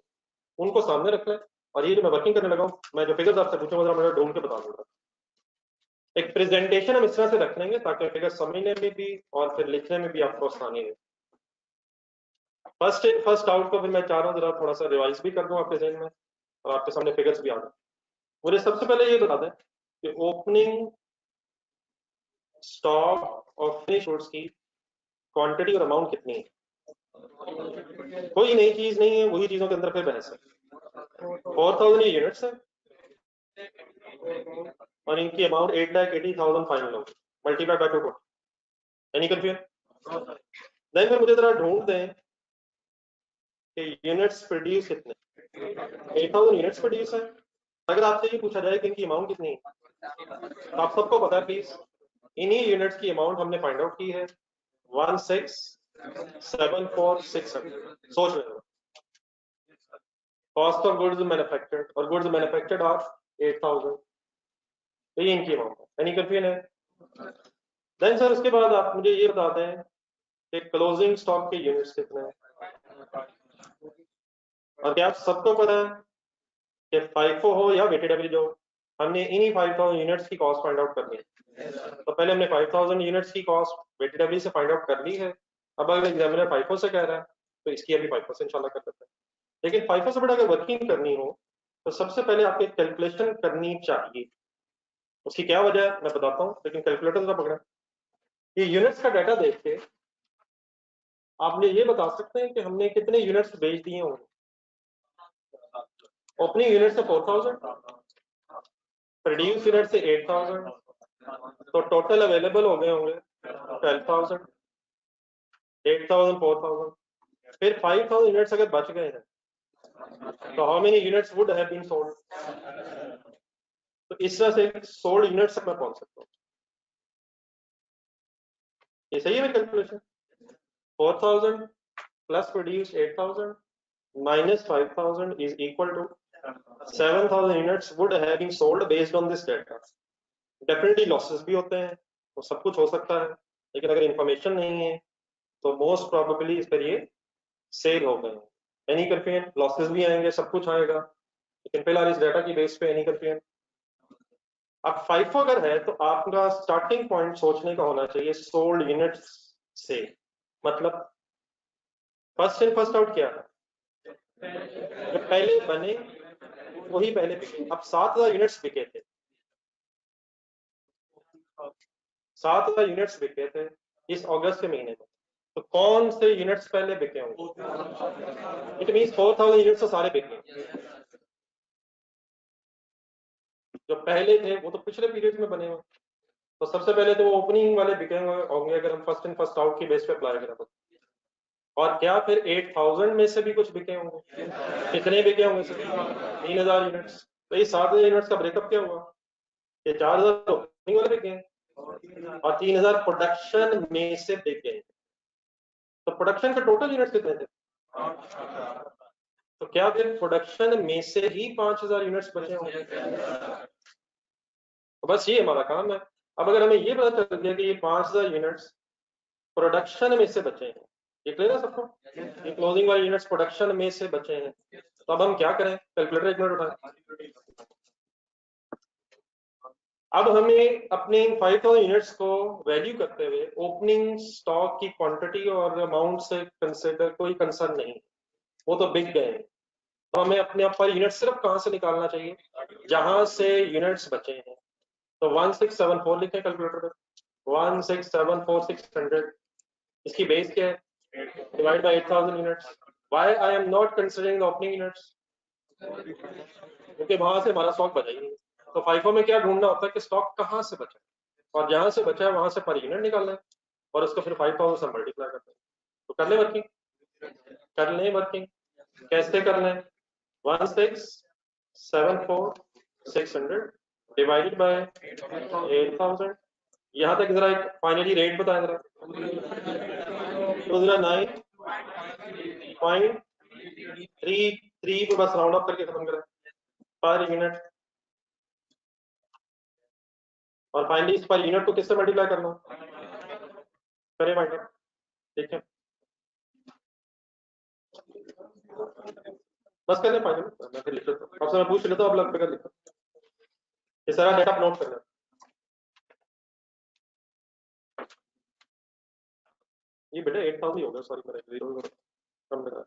उनको सामने रख लें, और ये जो मैं वर्किंग करने लगा हूँ, मैं जो फिगर्स आपसे पूछूंगा मुझे ढूंढ के बता दूंगा। एक प्रेजेंटेशन हम इस तरह से रख लेंगे ताकि फिगर समझने में भी और फिर लिखने में भी आपको आसानी हो। फर्स्ट इन फर्स्ट आउट को फिर मैं चाह रहा हूँ जरा थोड़ा सा रिवाइज भी कर दूं आपके जहन में, और आपके सामने फिगर्स भी आ जाए। मुझे सबसे पहले ये बता दें कि ओपनिंग स्टॉक और फिनिश गुड्स की क्वांटिटी और अमाउंट कितनी है? कोई नई चीज नहीं है, वही चीजों के अंदर फिर बहस है। 4000 यूनिट्स है और इनकी अमाउंट 8,80,000 फाइनल होगी, multiply by 2। Any confusion? Then फिर मुझे जरा ढूंढ दें कि यूनिट्स प्रोड्यूस कितने। 8,000 यूनिट्स प्रोड्यूस है। अगर आपसे ये पूछा जाए कि इनकी अमाउंट कितनी है, तो आप सबको पता है प्लीज, इन्हीं यूनिट्स की अमाउंट हमने फाइंड आउट की है 16,74,600। सोच रहे हो, कॉस्ट ऑफ गुड्स मैन्युफैक्चर्ड और गुड्स मैन्युफैक्चर्ड आर 8,000, तो ये इनकी अमाउंट है। एनी कंफ्यूजन है? देन सर उसके बाद आप मुझे ये बता दें कि क्लोजिंग स्टॉक के यूनिट्स कितने हैं। और क्या आप सबको पता है कि FIFO हो या वेटेड एवरेज हो, हमने इन्हीं 5,000 यूनिट्स की कॉस्ट फाइंड आउट करनी है। तो पहले हमने 5,000 यूनिट्स की कॉस्ट वेटेड एवरेज से फाइंड आउट कर ली है। अब अगर एग्जामिनर FIFO से कह रहा है तो इसकी अभी FIFO से इंशाल्लाह कर देते हैं। लेकिन FIFO से बड़ा अगर वर्किंग करनी हो तो सबसे पहले आपको कैलकुलेशन करनी चाहिए। उसकी क्या वजह है मैं बताता हूँ, लेकिन कैलकुलेटर जरा पकड़ा। ये यूनिट्स का डाटा देख के आपने ये बता सकते हैं कि हमने कितने यूनिट्स बेच दिए होंगे। ओपनिंग यूनिट से 4,000, प्रोड्यूस यूनिट से 8,000, तो टोटल अवेलेबल हो गए होंगे 12,000, 8,000, 4,000। फिर 5,000 यूनिट्स अगर बच गए हैं तो how many units would have been sold? तो इस तरह से सोल्ड यूनिट्स तक मैं पहुंच सकता हूँ। ये सही है मेरी calculation? 4,000 plus produce 8,000 minus 5,000 is equal to 7,000 units would have been sold based on this data. Definitely losses भी होते हैं, तो सब कुछ हो सकता है, लेकिन अगर इंफॉर्मेशन नहीं है तो मोस्ट प्रोबेबली इस पर ये सेल हो गए। Any confusion? लॉसेस भी आएंगे, सब कुछ आएगा, लेकिन फिलहाल इस डाटा की बेस पे एनी कंफ्यूजन। अब FIFO अगर है तो आपका स्टार्टिंग पॉइंट सोचने का होना चाहिए सोल्ड यूनिट्स से, मतलब फर्स्ट इन फर्स्ट आउट क्या है, जो पहले बने वही पहले बिके। अब 7,000 यूनिट्स बिके थे, 7,000 यूनिट्स बिके थे इस अगस्त के महीने में, तो कौन से यूनिट्स पहले बिके होंगे? इट मींस 4,000 यूनिट्स तो सारे बिके, जो पहले थे वो तो पिछले पीरियड में बने हुए, तो सबसे पहले तो वो ओपनिंग वाले बिके होंगे अगर हम फर्स्ट इन फर्स्ट आउट की बेस पे अप्लाई करें तो। और क्या फिर 8,000 में से भी कुछ बिके होंगे? कितने बिके होंगे सर? 3,000 यूनिट्स। तो ये 7,000 यूनिट्स का ब्रेकअप क्या हुआ? ये 4,000 ओपनिंग वाले बिके और 3,000 प्रोडक्शन में से बिके। तो प्रोडक्शन के टोटल यूनिट्स कितने थे? तो क्या फिर प्रोडक्शन में से ही 5,000 यूनिट्स बचे होंगे? तो बस ये हमारा काम है। अब अगर हमें ये पता चल गया कि ये 5,000 यूनिट्स प्रोडक्शन में से बचे हैं, ये क्लियर है सबको? ये क्लोजिंग वाले यूनिट्स प्रोडक्शन में से बचे हैं, तो अब हम क्या करें? कैलकुलेटर एक मिनट उठाएं। अब हमें अपने 5000 यूनिट्स को वैल्यू करते हुए ओपनिंग स्टॉक की क्वांटिटी और अमाउंट से कंसिडर कोई कंसर्न नहीं, वो तो बिक गए। तो हमें अपने आप पर यूनिट सिर्फ कहां से निकालना चाहिए, जहां से यूनिट्स बचे हैं। तो 1674 लिखे कैलकुलेटर पे, 1674600, इसकी बेस क्या है, divide by 8000 units. Why I am not considering the opening units, क्योंकि वहां से हमारा स्टॉक बचा ही नहीं। तो फाइफो में क्या ढूंढना होता है कि स्टॉक कहाँ से बचा है, और जहां से बचा है वहां से पर यूनिट निकालना है, और उसको फिर 5000 से मल्टीप्लाई करते हैं। तो कर ले वर्किंग, कर ले वर्किंग, कैसे कर लें, 1674600 डिवाइडेड बाय 8000। यहाँ तक जरा एक फाइनली रेट बताएं जरा, 209.33 पे बस राउंड अप करके खत्म करें पर यूनिट, और फाइनली इस पर यूनिट को किससे मल्टीप्लाई करना, करें मल्टीप्लाई, ठीक है बस कर लें फाइनल। मैं फिर लिख लेता हूँ, आपसे मैं पूछ लेता हूँ, आप लग कर लिखो, ये सारा डेटा नोट कर लें। ये बेटा 8000 ही होगा, सॉरी मेरा जीरो कम लगा।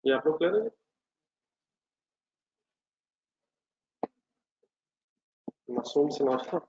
ये आप लोग क्लियर है, मासूम से नाश्ता।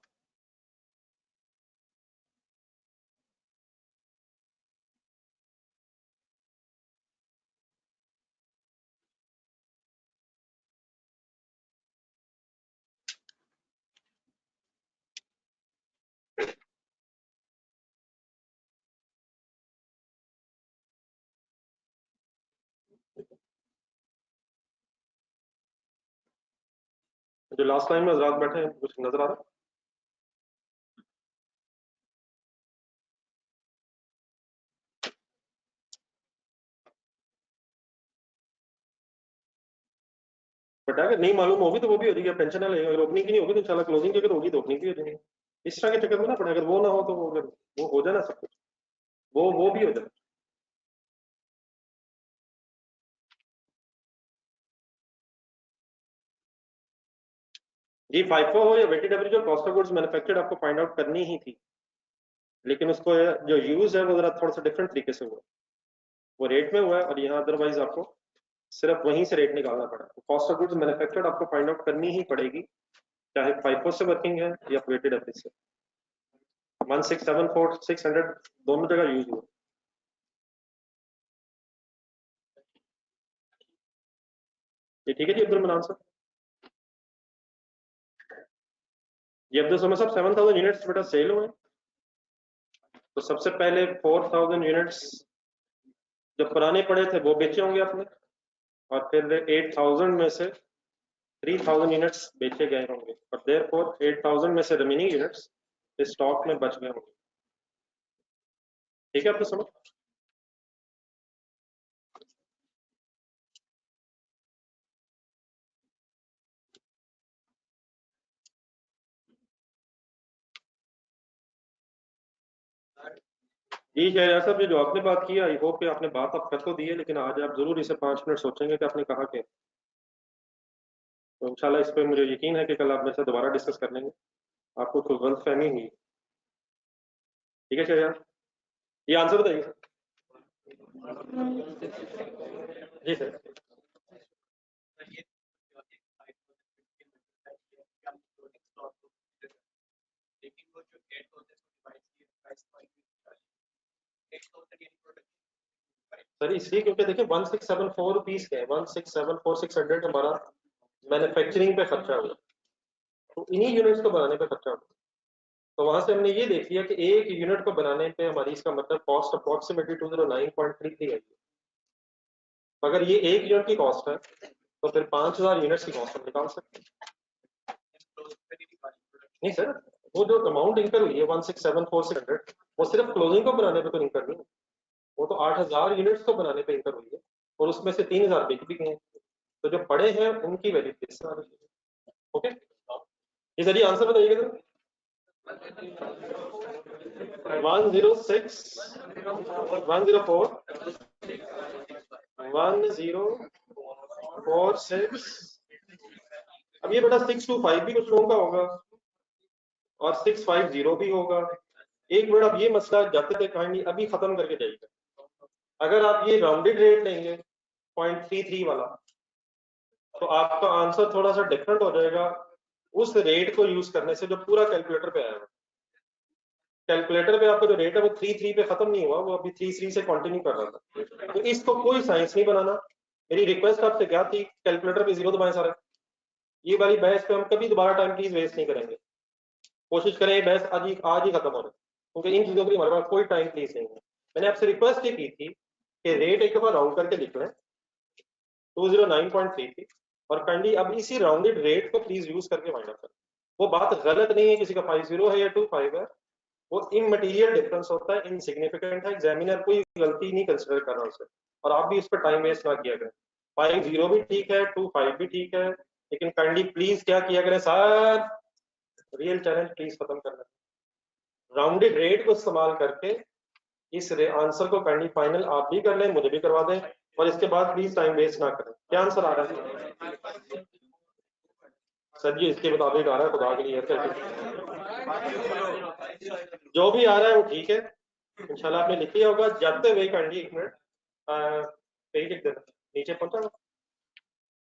जो लास्ट टाइम में हजरात बैठे हैं, कुछ नजर आ रहा है? बट अगर नहीं मालूम होगी तो वो भी हो जाएगी, टेंशन ना लेंगे। अगर ओपनिंग की नहीं होगी तो इंशाल्लाह क्लोजिंग की अगर होगी तो ओपनिंग की हो जाएगी। इस तरह के चक्कर में ना पड़े, अगर वो ना हो तो वो, अगर वो हो जाए ना सब कुछ, वो भी हो जाए। जी फाइफो हो या वेटेड एवरेज, जो कॉस्ट ऑफ गुड्स मैन्युफैक्चर्ड आपको फाइंड आउट करनी ही थी, लेकिन उसको जो यूज है वो जरा थोड़ा सा डिफरेंट तरीके से हुआ, वो रेट में हुआ है, और यहाँ अदरवाइज आपको सिर्फ वहीं से रेट निकालना पड़ा। तो कॉस्ट ऑफ गुड्स मैन्युफैक्चर्ड आपको फाइंड आउट करनी ही पड़ेगी, चाहे फाइफो से वर्किंग है या वेटेड एवरेज से। 1674600 दोनों जगह यूज हुआ। ये ठीक है जी अब्दुल मनान साहब, ये अब्दुल समद साहब 7000 यूनिट्स बेटा सेल हुए। तो सबसे पहले 4000 यूनिट्स जो पुराने पड़े थे वो बेचे होंगे आपने, और फिर 8000 में से 3000 यूनिट्स बेचे गए होंगे, और देयरफॉर 8000 में से रिमेनिंग यूनिट्स स्टॉक में बच गए होंगे। ठीक है आपको समझ, जी शहरियार साहब, ये जो आपने बात की, आई होप कि आपने बात आप कर तो दी है, लेकिन आज आप जरूर इसे 5 मिनट सोचेंगे कि आपने कहा क्या। तो इंशाल्लाह इस पर मुझे यकीन है कि कल आप मेरे से दोबारा डिस्कस कर लेंगे, आपको कोई गलत फहमी हुई। ठीक है शहरियार, ये आंसर बताइए सर। जी सर, सर इसलिए क्योंकि देखिए 1674 रुपीज के 1674600 हमारा मैन्युफैक्चरिंग पे खर्चा हुआ, तो इन्हीं यूनिट्स को बनाने पे खर्चा हुआ। तो वहां से हमने ये देख लिया कि एक यूनिट को बनाने पे हमारी इसका मतलब कॉस्ट अप्रोक्सीमेटली 209.33 है। अगर ये एक यूनिट की कॉस्ट है तो फिर 5000 यूनिट्स की कॉस्ट हम निकाल सकते हैं। नहीं सर, वो जो अमाउंट इंकर हुई है 1674600 वो सिर्फ क्लोजिंग को बनाने पे तो इंकर नहीं, वो तो 8000 यूनिट्स को बनाने पे इंकर हुई है और उसमें से 3000 बिक भी गए हैं, तो जो पड़े हैं उनकी वैल्यू किस तरह है। ओके, ये जरिए आंसर बताइएगा सर। 106 104 1046। अब ये बेटा 625 भी कुछ लोगों का होगा और 650 भी होगा। एक मिनट, अब ये मसला जाते थे कहानी अभी खत्म करके जाइएगा। अगर आप ये राउंडेड रेट लेंगे 0.33 वाला तो आपका आंसर थोड़ा सा डिफरेंट हो जाएगा उस रेट को यूज करने से जो पूरा कैलकुलेटर पे आया है। कैलकुलेटर पे आपका जो रेट है वो 33 पे खत्म नहीं हुआ, वो अभी 33 से कंटिन्यू कर रहा था। तो इसको कोई साइंस नहीं बनाना। मेरी रिक्वेस्ट आपसे क्या थी, कैलकुलेटर पे जीरो दबाएं सारे। ये वाली बहस पे हम कभी दोबारा टाइम प्लीज वेस्ट नहीं करेंगे। कोशिश करें ये बहस आज ही खत्म हो रही, क्योंकि इन चीजों के लिए हमारे पास कोई टाइम प्लीज नहीं है। मैंने आपसे रिक्वेस्ट ये की थी कि रेट एक दफा राउंड करके लिख लें 209.33 और काइंडली अब इसी राउंडेड रेट को प्लीज यूज करके फाइंड आउट करें। वो बात गलत नहीं है किसी का 50 है या 25 है, वो इमटेरियल डिफरेंस होता है, इनसिग्निफिकेंट है, एग्जामिनर कोई गलती नहीं कंसिडर कर रहा उससे, और आप भी इस पर टाइम वेस्ट ना किया करें। 50 भी ठीक है, 25 भी ठीक है, लेकिन काइंडली प्लीज क्या किया करें सर, रियल चैलेंज प्लीज खत्म करना। राउंडेड रेट को इस्तेमाल करके इस आंसर को काइंडली फाइनल आप भी कर लें, मुझे भी करवा दें, और इसके बाद प्लीज टाइम वेस्ट ना करें। क्या आंसर आ रहा है सर जी? इसके मुताबिक आ रहा है, खुदा के लिए जो भी आ रहा है वो ठीक है, इंशाल्लाह आपने लिख लिया होगा। जाते हुए काइंडली एक मिनट पेज लिख देना, नीचे पहुंचा ना।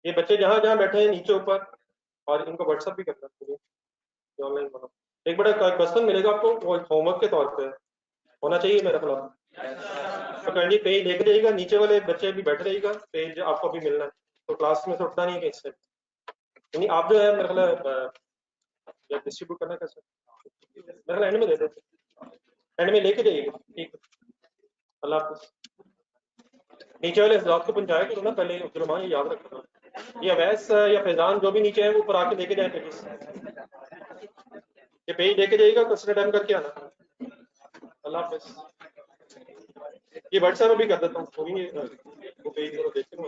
ये बच्चे जहां जहां बैठे हैं नीचे ऊपर, और इनको व्हाट्सएप भी करना ऑनलाइन बनो। एक बड़ा क्वेश्चन मिलेगा आपको, वो होमवर्क के तौर पे होना चाहिए मेरा ख्याल। तो काइंडली पेज लेके जाइएगा, नीचे वाले बच्चे भी बैठ रहिएगा, पेज आपको भी मिलना है, तो क्लास में से उठना नहीं है कहीं से। यानी आप जो है मेरा ख्याल डिस्ट्रीब्यूट करना कैसे, मेरा ख्याल एंड में दे देते, एंड में लेके जाइएगा। ठीक है, अल्लाह हाफिज़। नीचे वाले हजरात को पहुंचाया करो ना पहले, जुर्माना याद रखना। ये अवैस या फैजान जो भी नीचे है वो ऊपर आके लेके जाए पेज, ये पेज लेके जाइएगा, क्वेश्चन अटेम्प्ट करके आना। अल्लाह हाफिज़। ये व्हाट्सएप में भी कर देता हूँ, वो पेज देखते हैं।